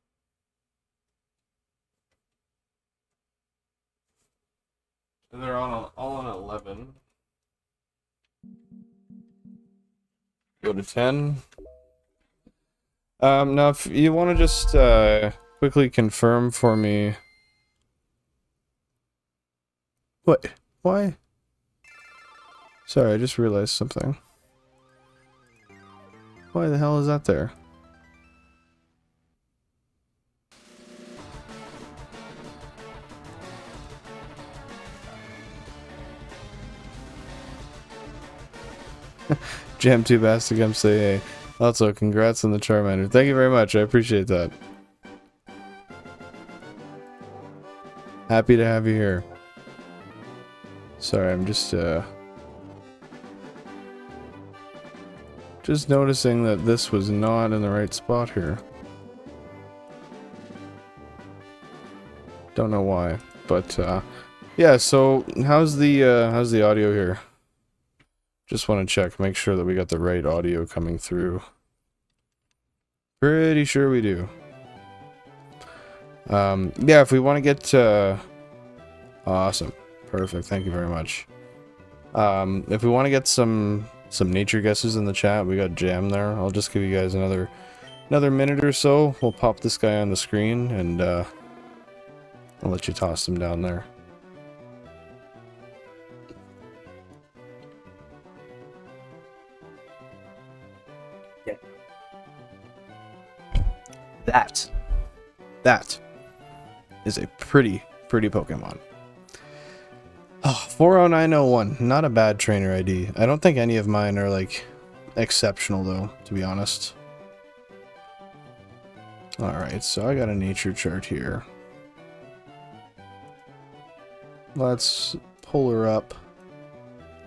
And they're all on 11. Go to 10. Now if you want to just quickly confirm for me. What? Why? Sorry, I just realized something. Why the hell is that there? 𝐬𝐤𝐡𝐢𝐧𝐲 asked to come say hey. Also, congrats on the Charmander. Thank you very much. I appreciate that. Happy to have you here. Sorry, I'm just noticing that this was not in the right spot here. Don't know why, but yeah. So how's the audio here? Just want to check, make sure that we got the right audio coming through. Pretty sure we do. Yeah, if we want to get awesome, perfect. Thank you very much. If we want to get some nature guesses in the chat, we got Jam there. I'll just give you guys another minute or so. We'll pop this guy on the screen and I'll let you toss them down there. Yeah. That is a pretty Pokemon. Oh, 40901, not a bad trainer ID. I don't think any of mine are like exceptional though, to be honest. Alright, so I got a nature chart here. Let's pull her up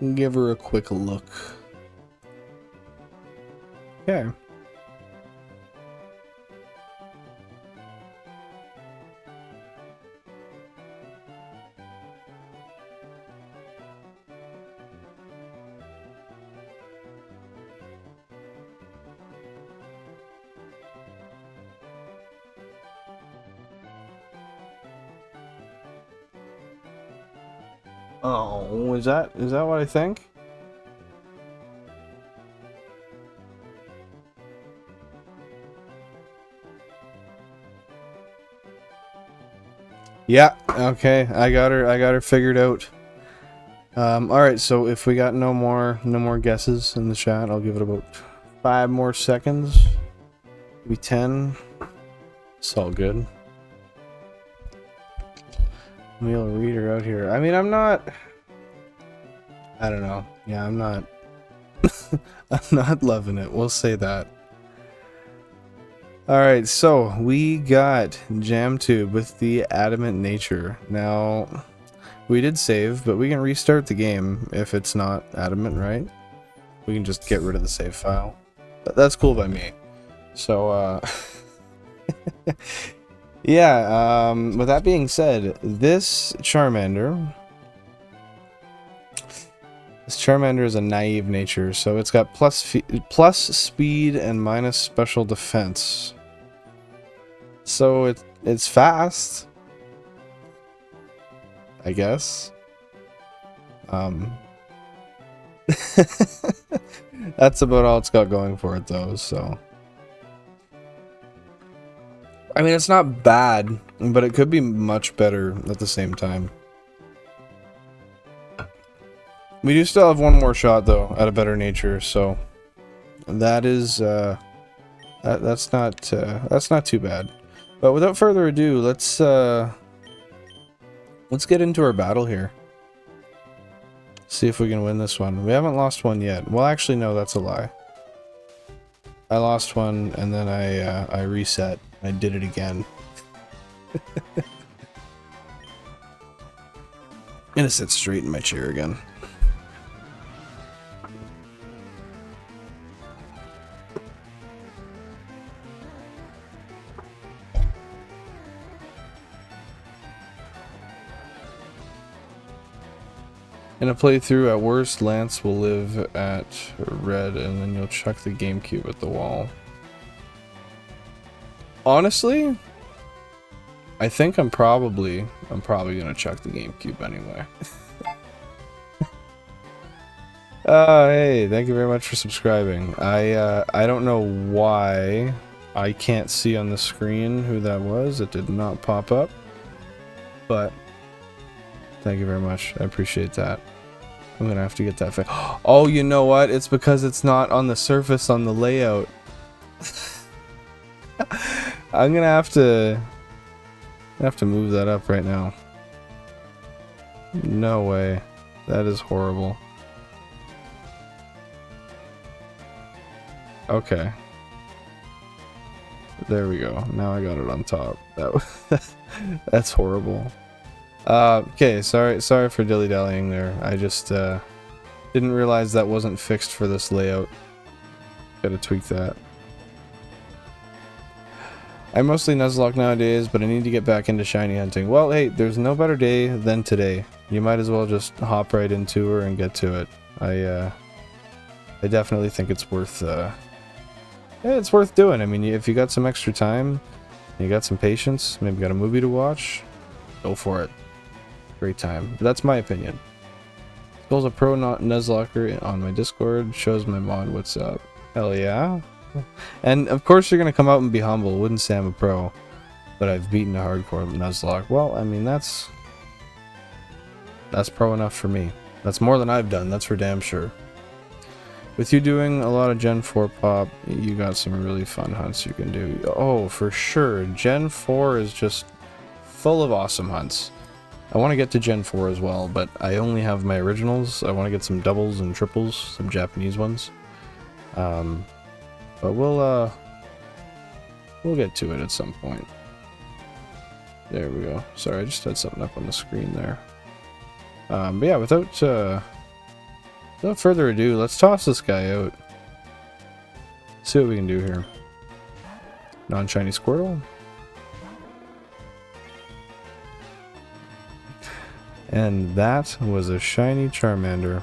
and give her a quick look. Okay. Oh, is that what I think? Yeah, okay. I got her figured out. Alright, so if we got no more guesses in the chat, I'll give it about 5 more seconds. Maybe 10. It's all good. We'll read her out here. I mean, I don't know. Yeah, I'm not I'm not loving it. We'll say that. Alright, so we got Gamecube with the adamant nature. Now, we did save, but we can restart the game if it's not adamant, right? We can just get rid of the save file. That's cool by me. So, yeah, with that being said, this Charmander is a naive nature, so it's got plus speed and minus special defense. So it's fast, I guess. That's about all it's got going for it, though. So, I mean, it's not bad, but it could be much better at the same time. We do still have one more shot, though, at a better nature, so that is that's not too bad. But without further ado, let's Let's get into our battle here. See if we can win this one. We haven't lost one yet. Well, actually, no, that's a lie. I lost one, and then I reset. I did it again. I'm gonna sit straight in my chair again. In a playthrough, at worst, Lance will live at red, and then you'll chuck the GameCube at the wall. Honestly, I think I'm probably gonna chuck the GameCube anyway. Hey, thank you very much for subscribing. I don't know why I can't see on the screen who that was. It did not pop up, but thank you very much. I appreciate that. I'm gonna have to get that fixed. Oh, you know what? It's because it's not on the surface on the layout. I'm gonna have to move that up right now. No way. That is horrible. Okay. There we go. Now I got it on top. That's horrible. Okay, sorry for dilly-dallying there. I just didn't realize that wasn't fixed for this layout. Gotta tweak that. I'm mostly Nuzlocke nowadays, but I need to get back into shiny hunting. Well, hey, there's no better day than today. You might as well just hop right into her and get to it. I definitely think it's worth yeah, it's worth doing. I mean, if you got some extra time, you got some patience, maybe got a movie to watch, go for it. Great time. But that's my opinion. Skull's a pro Nuzlocker on my Discord. Shows my mod what's up. Hell yeah. And of course you're gonna come out and be humble. Wouldn't say I'm a pro, but I've beaten a hardcore Nuzlocke. Well, I mean that's pro enough for me. That's more than I've done. That's for damn sure. With you doing a lot of Gen 4 pop, you got some really fun hunts you can do. Oh, for sure. Gen 4 is just full of awesome hunts. I want to get to Gen 4 as well, but I only have my originals. I want to get some doubles and triples, some Japanese ones. But we'll get to it at some point. There we go. Sorry, I just had something up on the screen there. But yeah, without further ado, let's toss this guy out. See what we can do here. Non-shiny Squirtle. And that was a shiny Charmander.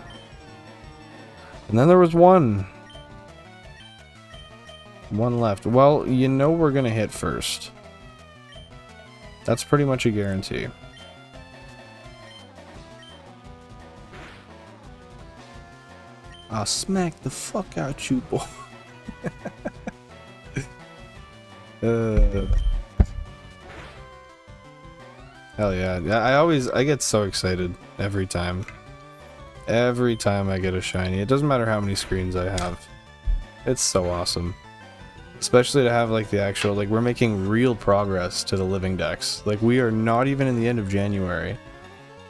And then there was one left. Well, you know we're gonna hit first. That's pretty much a guarantee. I'll smack the fuck out you, boy. Hell yeah. I get so excited every time. Every time I get a shiny. It doesn't matter how many screens I have. It's so awesome. Especially to have like the actual, like we're making real progress to the Living Dex. Like we are not even in the end of January.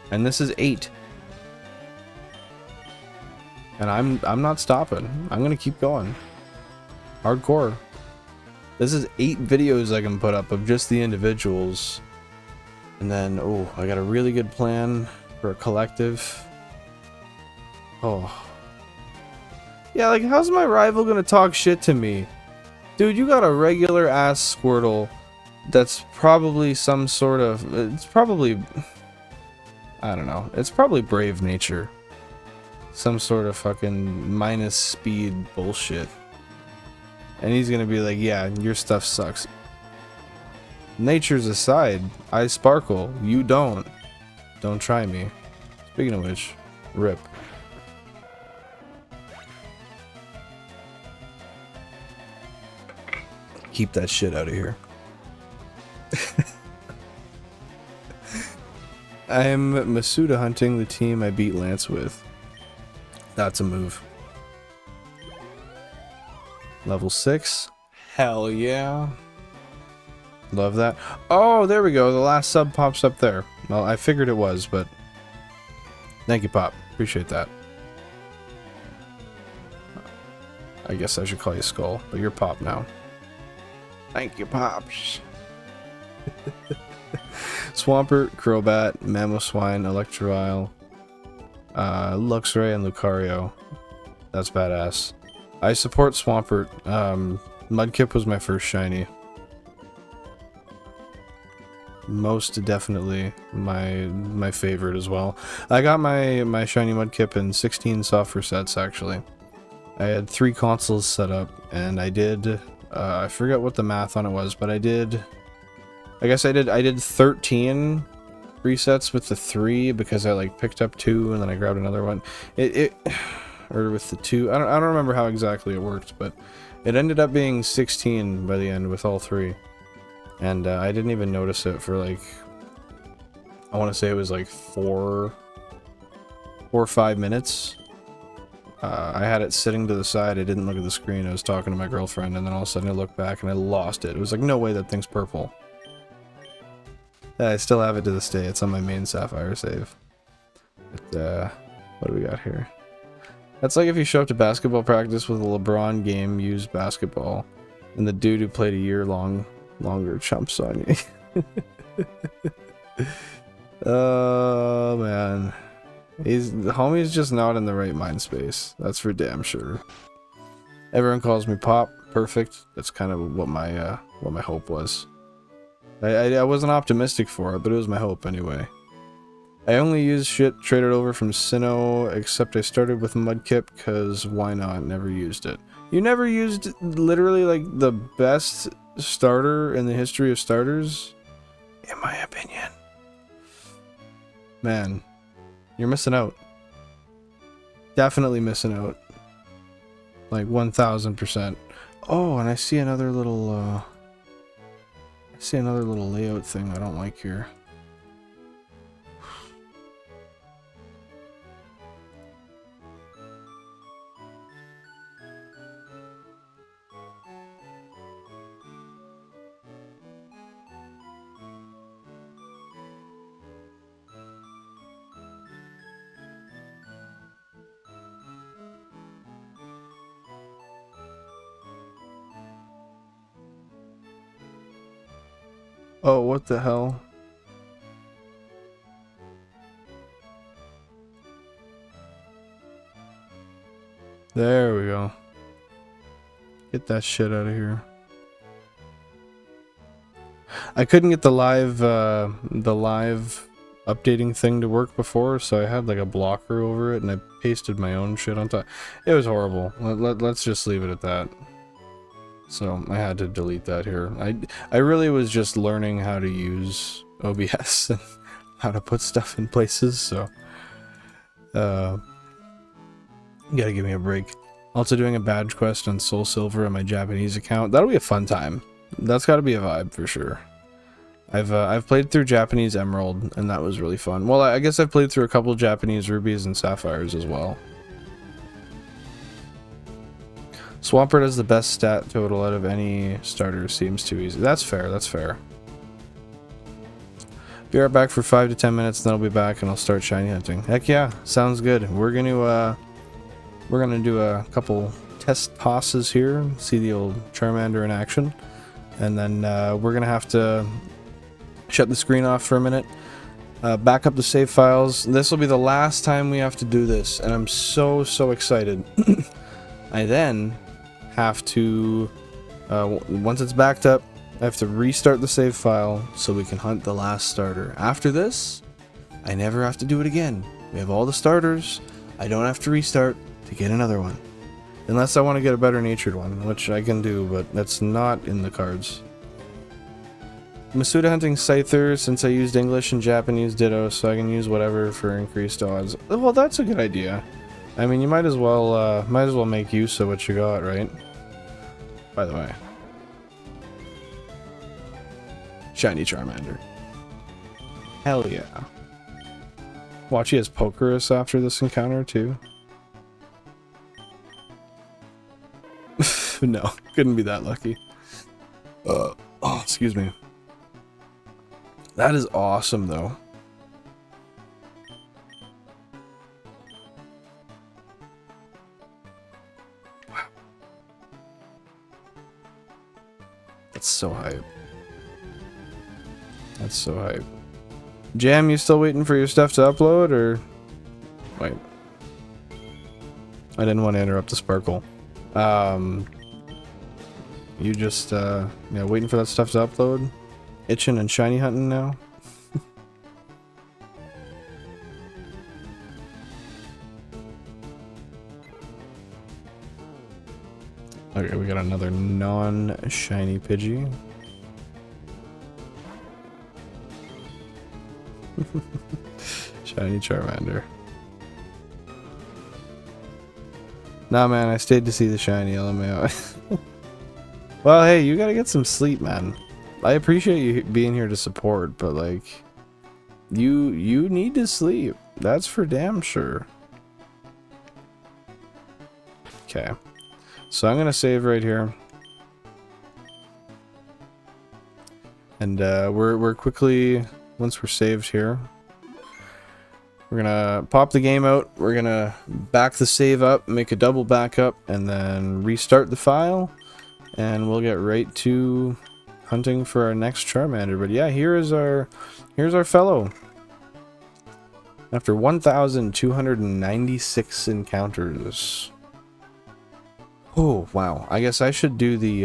And this is 8. And I'm not stopping. I'm gonna keep going. Hardcore. This is 8 videos I can put up of just the individuals. And then, oh, I got a really good plan for a collective. Oh. Yeah, like, how's my rival gonna talk shit to me? Dude, you got a regular ass Squirtle that's probably some sort of... It's probably... I don't know. It's probably Brave Nature. Some sort of fucking minus speed bullshit. And he's gonna be like, yeah, your stuff sucks. Nature's aside, I sparkle. You don't. Don't try me. Speaking of which, rip. Keep that shit out of here. I'm Masuda hunting the team I beat Lance with. That's a move. Level 6. Hell yeah. Love that. Oh, there we go. The last sub pops up there. Well, I figured it was, but thank you, Pop. Appreciate that. I guess I should call you Skull, but you're Pop now. Thank you, Pops. Swampert, Crobat, Mamoswine, Electrovile, Luxray, and Lucario. That's badass. I support Swampert. Mudkip was my first shiny. Most definitely my favorite as well. I got my shiny Mudkip in 16 software sets actually. I had 3 consoles set up, and I did I forget what the math on it was, but I did 13 resets with the 3 because I like picked up 2 and then I grabbed another one. Or with the 2. I don't remember how exactly it worked, but it ended up being 16 by the end with all 3. And I didn't even notice it for like, I want to say it was like 4 or 5 minutes. I had it sitting to the side. I didn't look at the screen. I was talking to my girlfriend, and then all of a sudden I looked back and I lost it. It was like, no way, that thing's purple. I still have it to this day. It's on my main Sapphire save. But, what do we got here? That's like if you show up to basketball practice with a LeBron game, used basketball, and the dude who played a year longer chumps on you. Oh man, the homie's just not in the right mind space. That's for damn sure. Everyone calls me Pop. Perfect. That's kind of what my hope was. I wasn't optimistic for it, but it was my hope anyway. I only used shit traded over from Sinnoh, except I started with Mudkip, because why not? Never used it. You never used literally like the best starter in the history of starters? In my opinion. Man, you're missing out. Definitely missing out. Like 1000%. Oh, and I see another little layout thing I don't like here. Oh, what the hell? There we go. Get that shit out of here. I couldn't get the live updating thing to work before, so I had like a blocker over it, and I pasted my own shit on top. It was horrible. Let's just leave it at that. So I had to delete that here. I really was just learning how to use OBS and how to put stuff in places, so you gotta give me a break. Also doing a badge quest on Soul Silver on my Japanese account. That'll be a fun time. That's gotta be a vibe for sure. I've played through Japanese Emerald, and that was really fun. Well, I guess I've played through a couple Japanese Rubies and Sapphires as well. Swampert has the best stat total out of any starter. Seems too easy. That's fair, that's fair. Be right back for 5 to 10 minutes, then I'll be back and I'll start shiny hunting. Heck yeah, sounds good. We're gonna do a couple test tosses here, see the old Charmander in action, and then we're gonna have to shut the screen off for a minute, back up the save files. This will be the last time we have to do this, and I'm so excited. I then have to, once it's backed up, I have to restart the save file so we can hunt the last starter. After this, I never have to do it again. We have all the starters. I don't have to restart to get another one. Unless I want to get a better natured one, which I can do, but that's not in the cards. Masuda hunting Scyther, since I used English and Japanese ditto, so I can use whatever for increased odds. Well, that's a good idea. I mean, you might as well make use of what you got, right? By the way. Shiny Charmander. Hell yeah. Watch, he has Pokerus after this encounter, too. No, couldn't be that lucky. Oh, excuse me. That is awesome, though. Wow. That's so hype. That's so hype. Jam, you still waiting for your stuff to upload, or... Wait. I didn't want to interrupt the sparkle. You just, yeah, waiting for that stuff to upload? Itching and shiny hunting now? Okay, we got another non-shiny Pidgey. Shiny Charmander. Nah, man, I stayed to see the shiny LMAO. Well, hey, you gotta get some sleep, man. I appreciate you being here to support, but like, you need to sleep. That's for damn sure. Okay, so I'm gonna save right here, and we're quickly, once we're saved here, we're gonna pop the game out. We're gonna back the save up, make a double backup, and then restart the file, and we'll get right to hunting for our next Charmander. But yeah, here's our fellow. After 1,296 encounters. Oh wow! I guess I should do the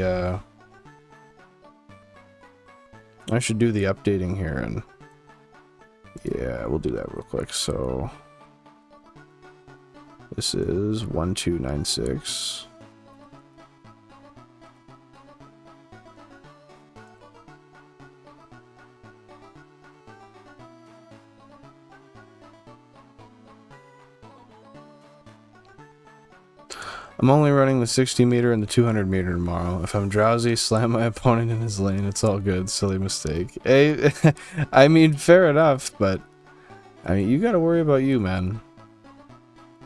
updating here, and yeah, we'll do that real quick. So this is 1,296. I'm only running the 60 meter and the 200 meter tomorrow. If I'm drowsy, slam my opponent in his lane. It's all good. Silly mistake. Hey, I mean, fair enough, but I mean, you gotta worry about you, man.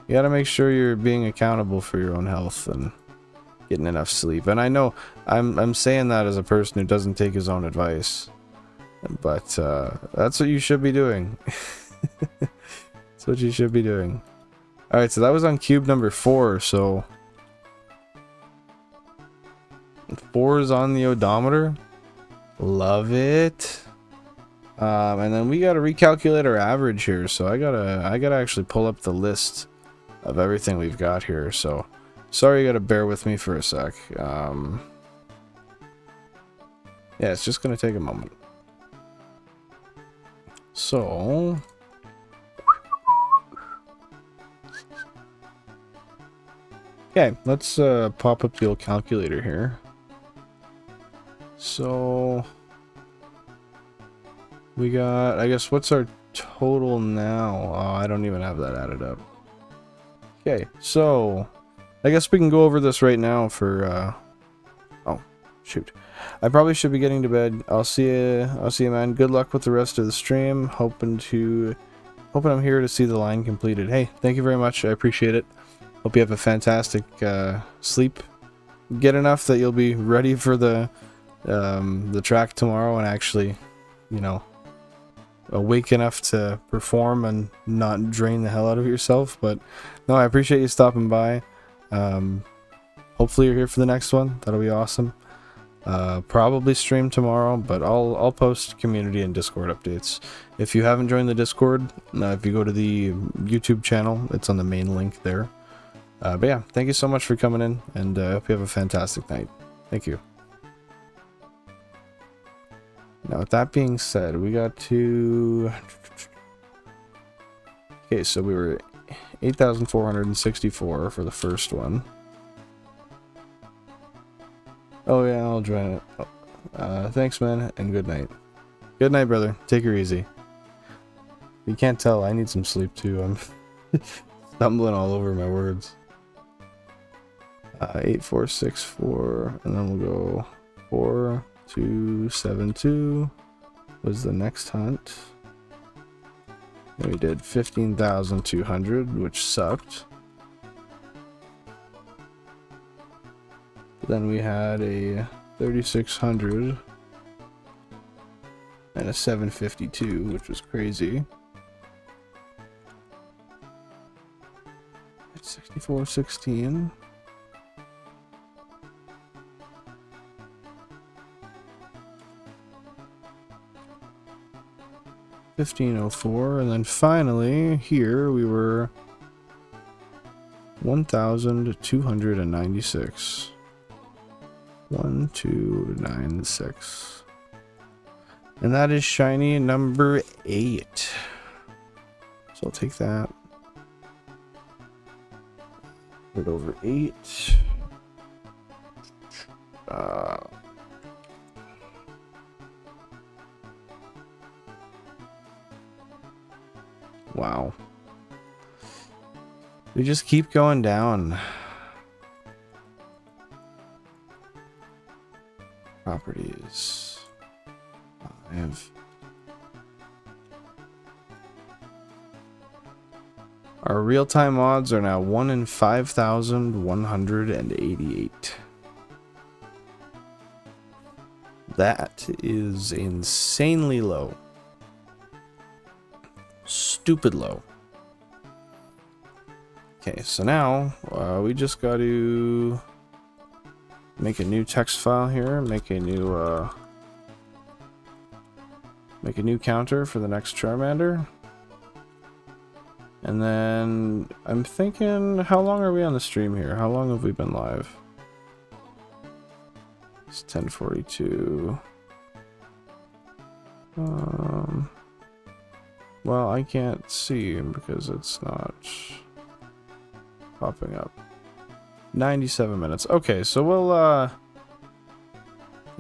You gotta make sure you're being accountable for your own health and getting enough sleep. And I know I'm saying that as a person who doesn't take his own advice, but that's what you should be doing. That's what you should be doing. All right, so that was on cube number 4. So 4 is on the odometer. Love it. And then we gotta recalculate our average here. So I gotta actually pull up the list of everything we've got here. So sorry, you gotta bear with me for a sec. Yeah, it's just gonna take a moment. So okay, let's pop up the old calculator here. So we got, I guess, what's our total now? Oh, I don't even have that added up. Okay, so I guess we can go over this right now for oh shoot, I probably should be getting to bed. I'll see you, man. Good luck with the rest of the stream. Hoping I'm here to see the line completed. Hey, thank you very much. I appreciate it. Hope you have a fantastic sleep. Get enough that you'll be ready for the track tomorrow and actually, you know, awake enough to perform and not drain the hell out of yourself. But no, I appreciate you stopping by. Hopefully you're here for the next one. That'll be awesome. Probably stream tomorrow, but I'll post community and Discord updates. If you haven't joined the Discord, if you go to the YouTube channel, it's on the main link there. But yeah, thank you so much for coming in, and I hope you have a fantastic night. Thank you. Now, with that being said, we got to... Okay, so we were 8,464 for the first one. Oh yeah, I'll join it. Thanks, man, and good night. Good night, brother. Take her easy. You can't tell, I need some sleep too. I'm stumbling all over my words. 8464, and then we'll go 4272 was the next hunt. Then we did 15,200, which sucked. Then we had a 3600, and a 752, which was crazy. It's 6416. $15.04, and then finally here we were 1,296. 1296. And that is shiny number 8. So I'll take that. Put it over 8. Wow. We just keep going down. Properties. I have our real-time odds are now 1 in 5,188. That is insanely low. Stupid low. Okay, so now we just got to make a new text file here, make a new counter for the next Charmander. And then I'm thinking, how long are we on the stream here? How long have we been live? It's 10:42. Well, I can't see because it's not popping up. 97 minutes. Okay, so we'll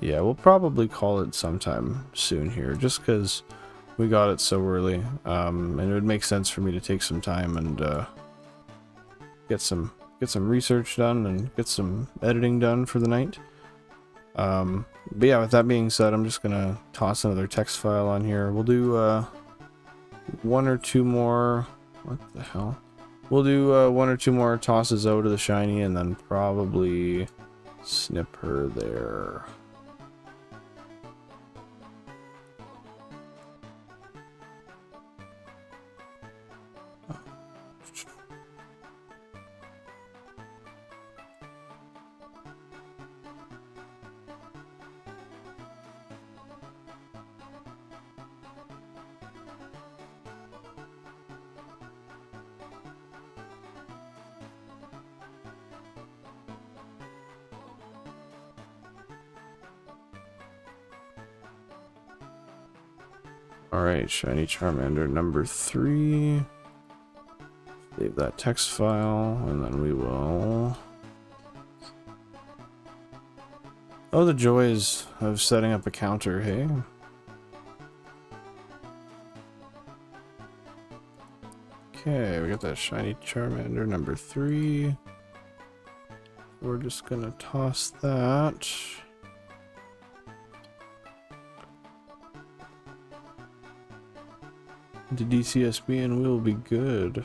yeah, we'll probably call it sometime soon here, just because we got it so early. And it would make sense for me to take some time and get some research done and get some editing done for the night. But yeah, with that being said, I'm just gonna toss another text file on here. We'll do one or two more. What the hell? We'll do one or two more tosses out of the shiny, and then probably snip her there. Alright, shiny Charmander number 3. Save that text file, and then we will... Oh, the joys of setting up a counter, hey? Okay, we got that shiny Charmander number 3. We're just gonna toss that. Into DCSB, and we'll be good.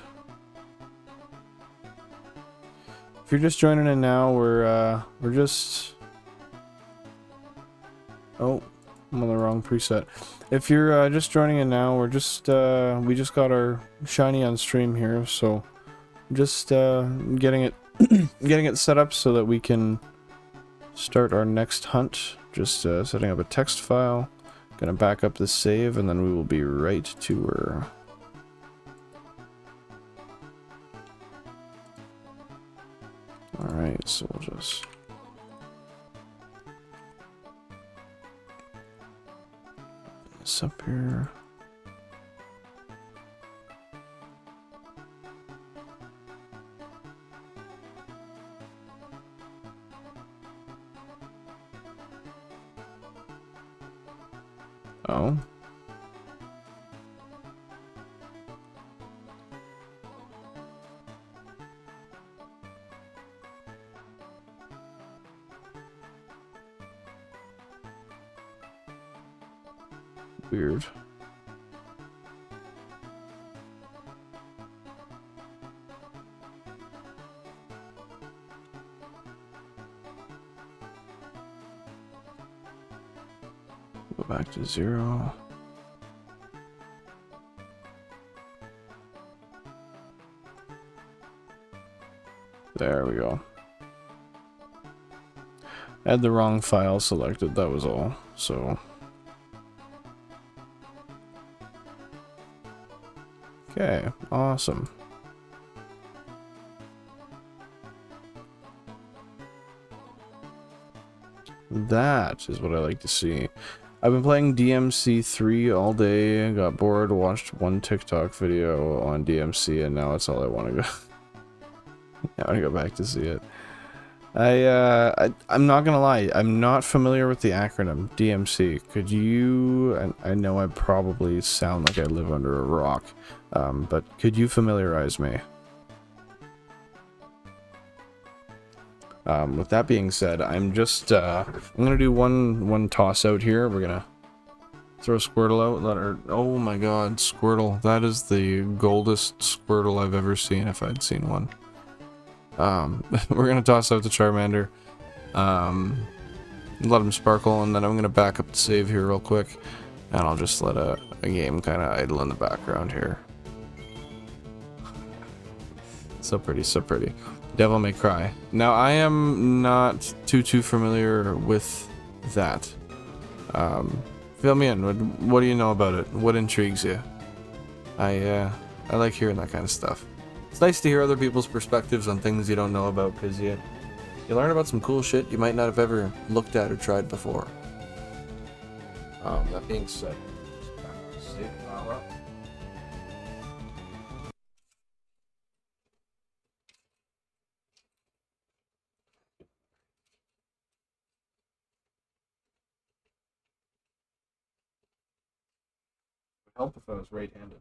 If you're just joining in now, we're just... Oh, I'm on the wrong preset. If you're just joining in now, we're just we just got our shiny on stream here, so just getting it getting it set up so that we can start our next hunt. Just setting up a text file. Gonna back up the save, and then we will be right to her. Alright, so we'll just... open this up here. Oh. Weird. Go back to 0. There we go. I had the wrong file selected, that was all. So okay, awesome. That is what I like to see. I've been playing DMC3 all day, got bored, watched one TikTok video on DMC, and now that's all I want to go. I want to go back to see it. I'm not gonna lie, I'm not familiar with the acronym DMC. Could you? I know I probably sound like I live under a rock, but could you familiarize me? With that being said, I'm just I'm gonna do one toss out here. We're gonna throw Squirtle out. Let her. Oh my God, Squirtle! That is the goldest Squirtle I've ever seen, if I'd seen one. We're gonna toss out the Charmander, let him sparkle, and then I'm gonna back up the save here real quick, and I'll just let a game kind of idle in the background here. So pretty, so pretty. Devil May Cry. Now I am not too familiar with that. Fill me in. What do you know about it? What intrigues you? I like hearing that kind of stuff. It's nice to hear other people's perspectives on things you don't know about, because you learn about some cool shit you might not have ever looked at or tried before. That being said, save power up. It would help if I was right-handed.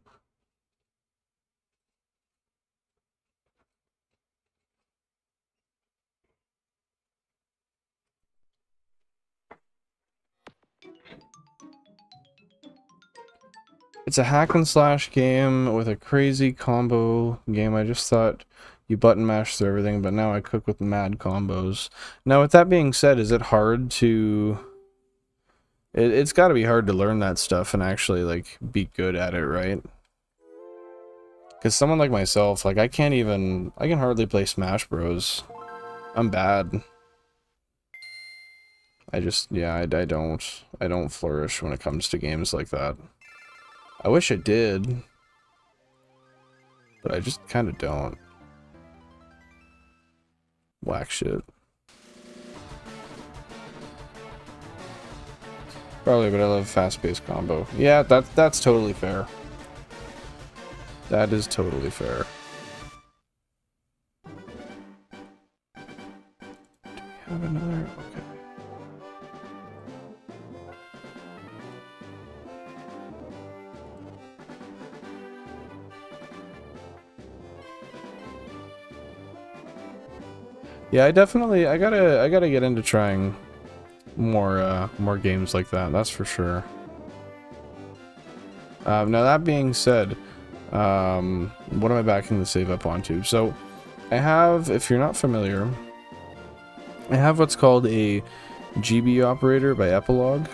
It's a hack and slash game with a crazy combo game. I just thought you button mash through everything, but now I cook with mad combos. Now, with that being said, is it hard to... It's got to be hard to learn that stuff and actually, like, be good at it, right? Because someone like myself, like, I can hardly play Smash Bros. I'm bad. I just, yeah, I don't flourish when it comes to games like that. I wish I did, but I just kind of don't. Whack shit. Probably, but I love fast-paced combo. Yeah, that's totally fair. That is totally fair. Do we have another? Okay. Yeah, I gotta get into trying more games like that. That's for sure. Now that being said, what am I backing the save up onto? So, I have, if you're not familiar, I have what's called a GB operator by Epilogue.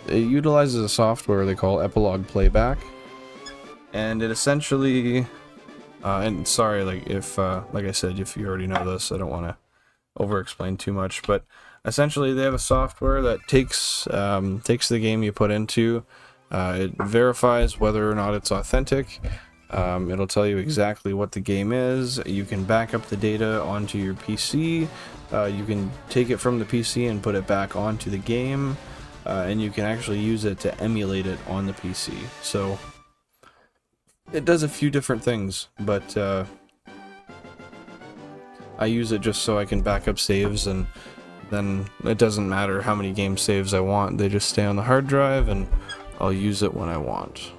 It utilizes a software they call Epilogue Playback, and it essentially. And sorry, like like I said, if you already know this, I don't want to over-explain too much. But essentially, they have a software that takes the game you put into, it verifies whether or not it's authentic. It'll tell you exactly what the game is. You can back up the data onto your PC. You can take it from the PC and put it back onto the game, and you can actually use it to emulate it on the PC. So. It does a few different things, but I use it just so I can back up saves, and then it doesn't matter how many game saves I want. They just stay on the hard drive, and I'll use it when I want.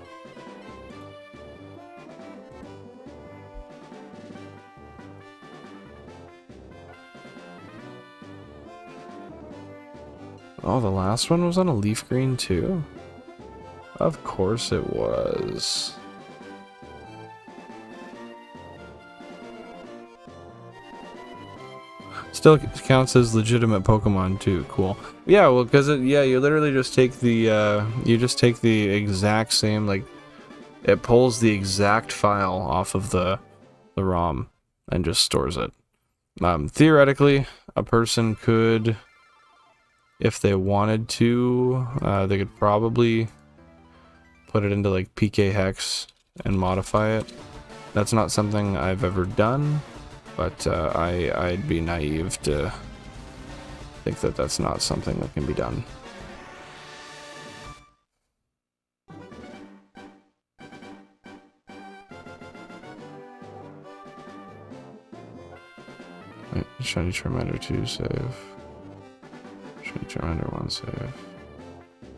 Oh, the last one was on a Leafgreen too? Of course it was. Still counts as legitimate Pokemon too. Cool. Yeah, well, because you literally just take the exact same, like, it pulls the exact file off of the ROM. and just stores it. Theoretically, a person could, if they wanted to, they could probably put it into like PK Hex and modify it. That's not something I've ever done, but I'd be naive to think that that's not something that can be done. Right, Shiny Charmander 2 save. Shiny Charmander 1 save.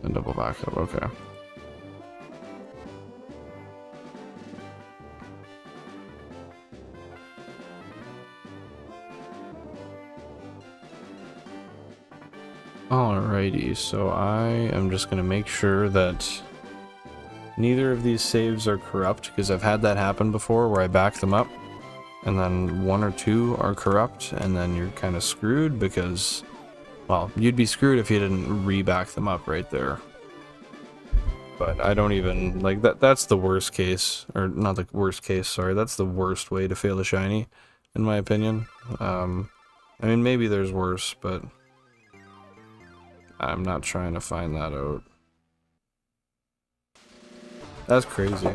Then double backup, okay. Alrighty, so I am just going to make sure that neither of these saves are corrupt, because I've had that happen before where I back them up and then one or two are corrupt and then you're kind of screwed because, well, you'd be screwed if you didn't re-back them up right there. But I don't even, like, that's the worst case, or not the worst case, sorry, that's the worst way to fail a shiny, in my opinion. I mean, maybe there's worse, but I'm not trying to find that out. That's crazy.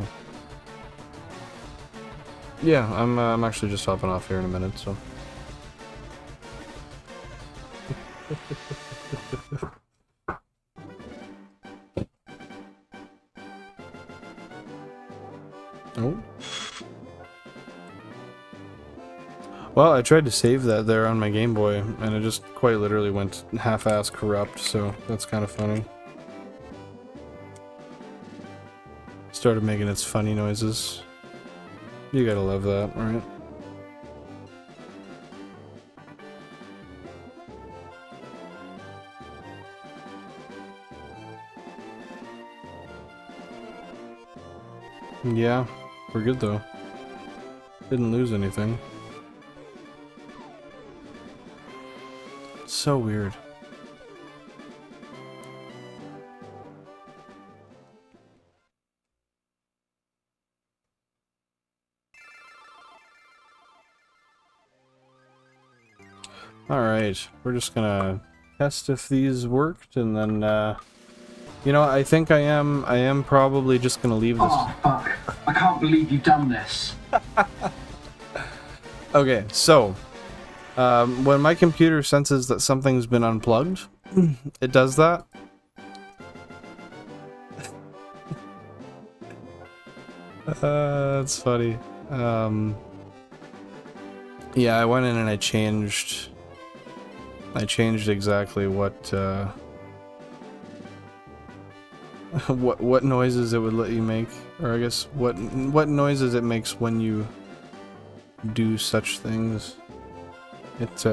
Yeah, I'm actually just hopping off here in a minute, so. Oh. Well, I tried to save that there on my Game Boy, and it just quite literally went half-ass corrupt, so that's kind of funny. Started making its funny noises. You gotta love that, right? Yeah, we're good though. Didn't lose anything. So weird. Alright, we're just gonna test if these worked, and then, you know, I think I am probably just gonna leave this. Oh, fuck. I can't believe you've done this. Okay, so, when my computer senses that something's been unplugged, it does that. That's funny. Yeah, I went in and I changed exactly what what noises it would let you make, or I guess what noises it makes when you do such things. It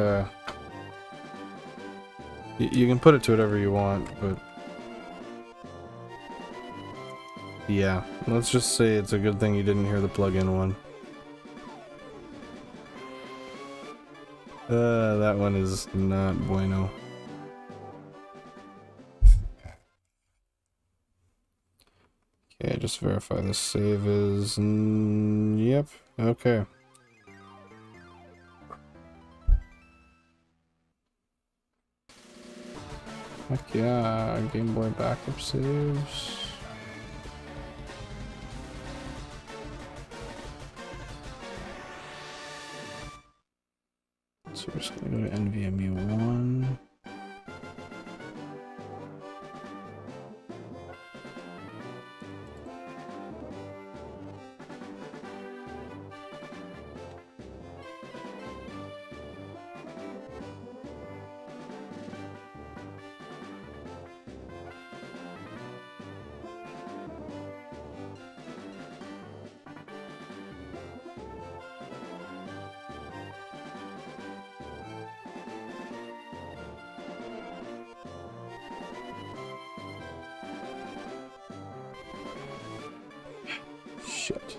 you can put it to whatever you want, but yeah, let's just say it's a good thing you didn't hear the plug-in one. That one is not bueno. Okay, just verify the save is... yep, okay. Heck yeah, Game Boy backup saves. So we're just gonna go to NVMe 1. Shit.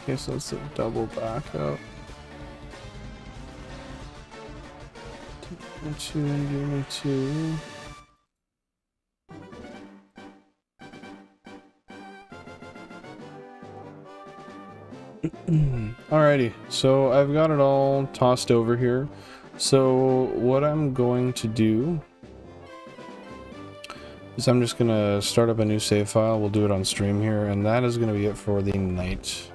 Okay, so it's a double backup. 2 and 2. Alrighty, so I've got it all tossed over here. So what I'm going to do is I'm just gonna start up a new save file. We'll do it on stream here, and that is gonna be it for the night.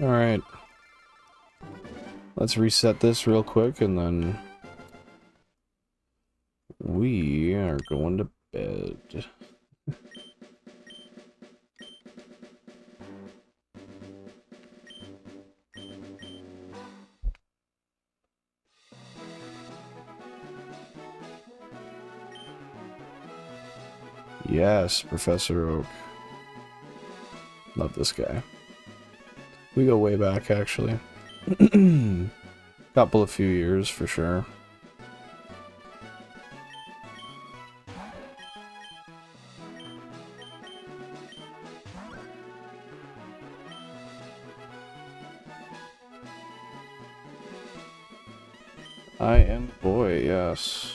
Alright. Let's reset this real quick and then we are going to bed. Yes, Professor Oak. Love this guy. We go way back, actually. Couple of few years, for sure. I am boy, yes.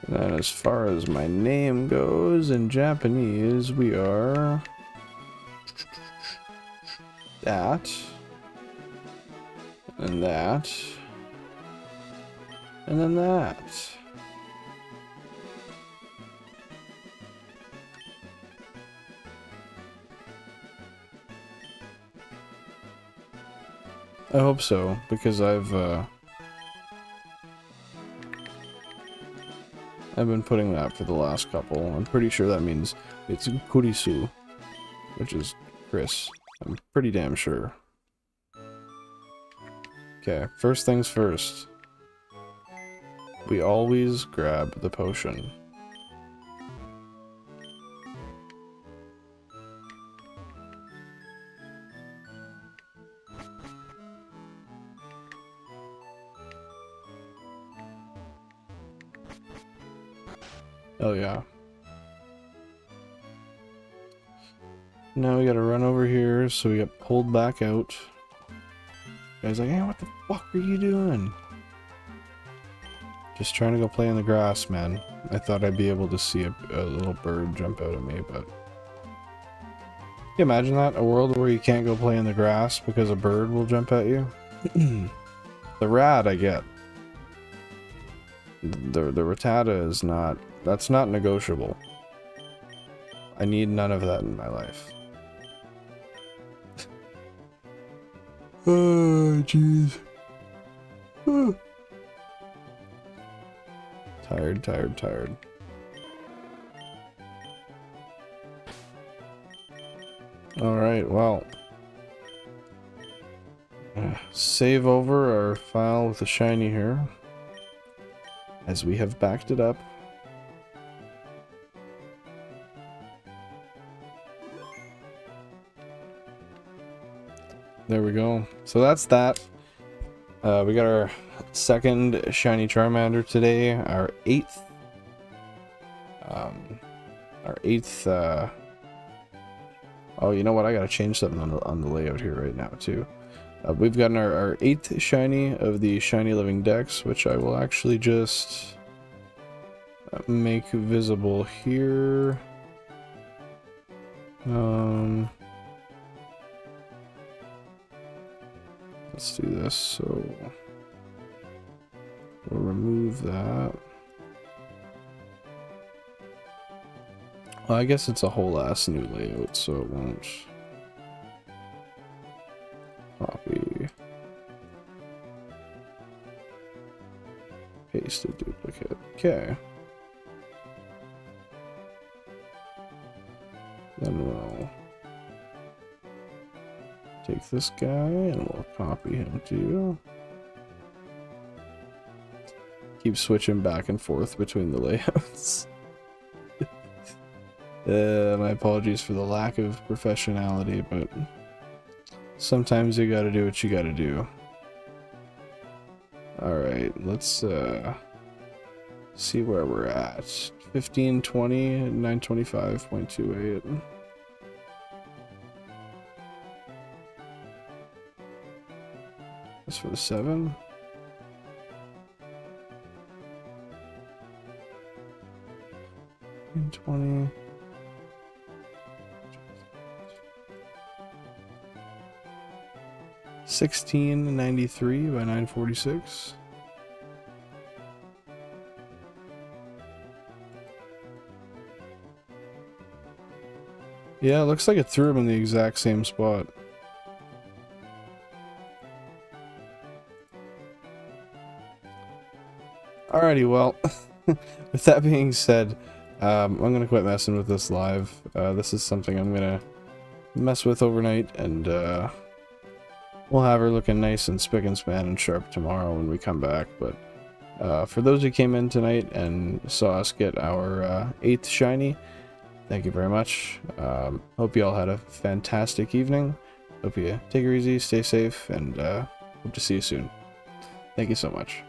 And then as far as my name goes, in Japanese, we are... that. And that. And then that. I hope so, because I've been putting that for the last couple. I'm pretty sure that means it's Kurisu, which is Chris. I'm pretty damn sure. Okay, first things first. We always grab the potion. Oh yeah. Now we gotta run over here, so we get pulled back out. Guy's like, hey, what the fuck are you doing? Just trying to go play in the grass, man. I thought I'd be able to see a little bird jump out at me, but... Can you imagine that? A world where you can't go play in the grass because a bird will jump at you? The rat I get. The Rattata is not... That's not negotiable. I need none of that in my life. Oh, jeez. Tired, tired, tired. Alright, well. Save over our file with the shiny here. As we have backed it up. There we go. So that's that. We got our second shiny Charmander today. Our eighth. Oh, you know what? I gotta change something on the layout here right now too. We've gotten our 8th shiny of the Shiny Living Dex, which I will actually just make visible here. Let's do this. So we'll remove that. Well, I guess it's a whole ass new layout, so it won't. Copy. Paste a duplicate. Okay. Then we'll with this guy, and we'll copy him too. Keep switching back and forth between the layouts. My apologies for the lack of professionality, but sometimes you gotta do what you gotta do. Alright, let's see where we're at. 1520, 925.28. That's for the 7. And 20. $16.93 by 946. Yeah, it looks like it threw him in the exact same spot. Alrighty, well, with that being said, I'm gonna quit messing with this live. This is something I'm gonna mess with overnight, and we'll have her looking nice and spick and span and sharp tomorrow when we come back. But for those who came in tonight and saw us get our 8th shiny, thank you very much. Hope you all had a fantastic evening. Hope you take it easy, stay safe, and hope to see you soon. Thank you so much.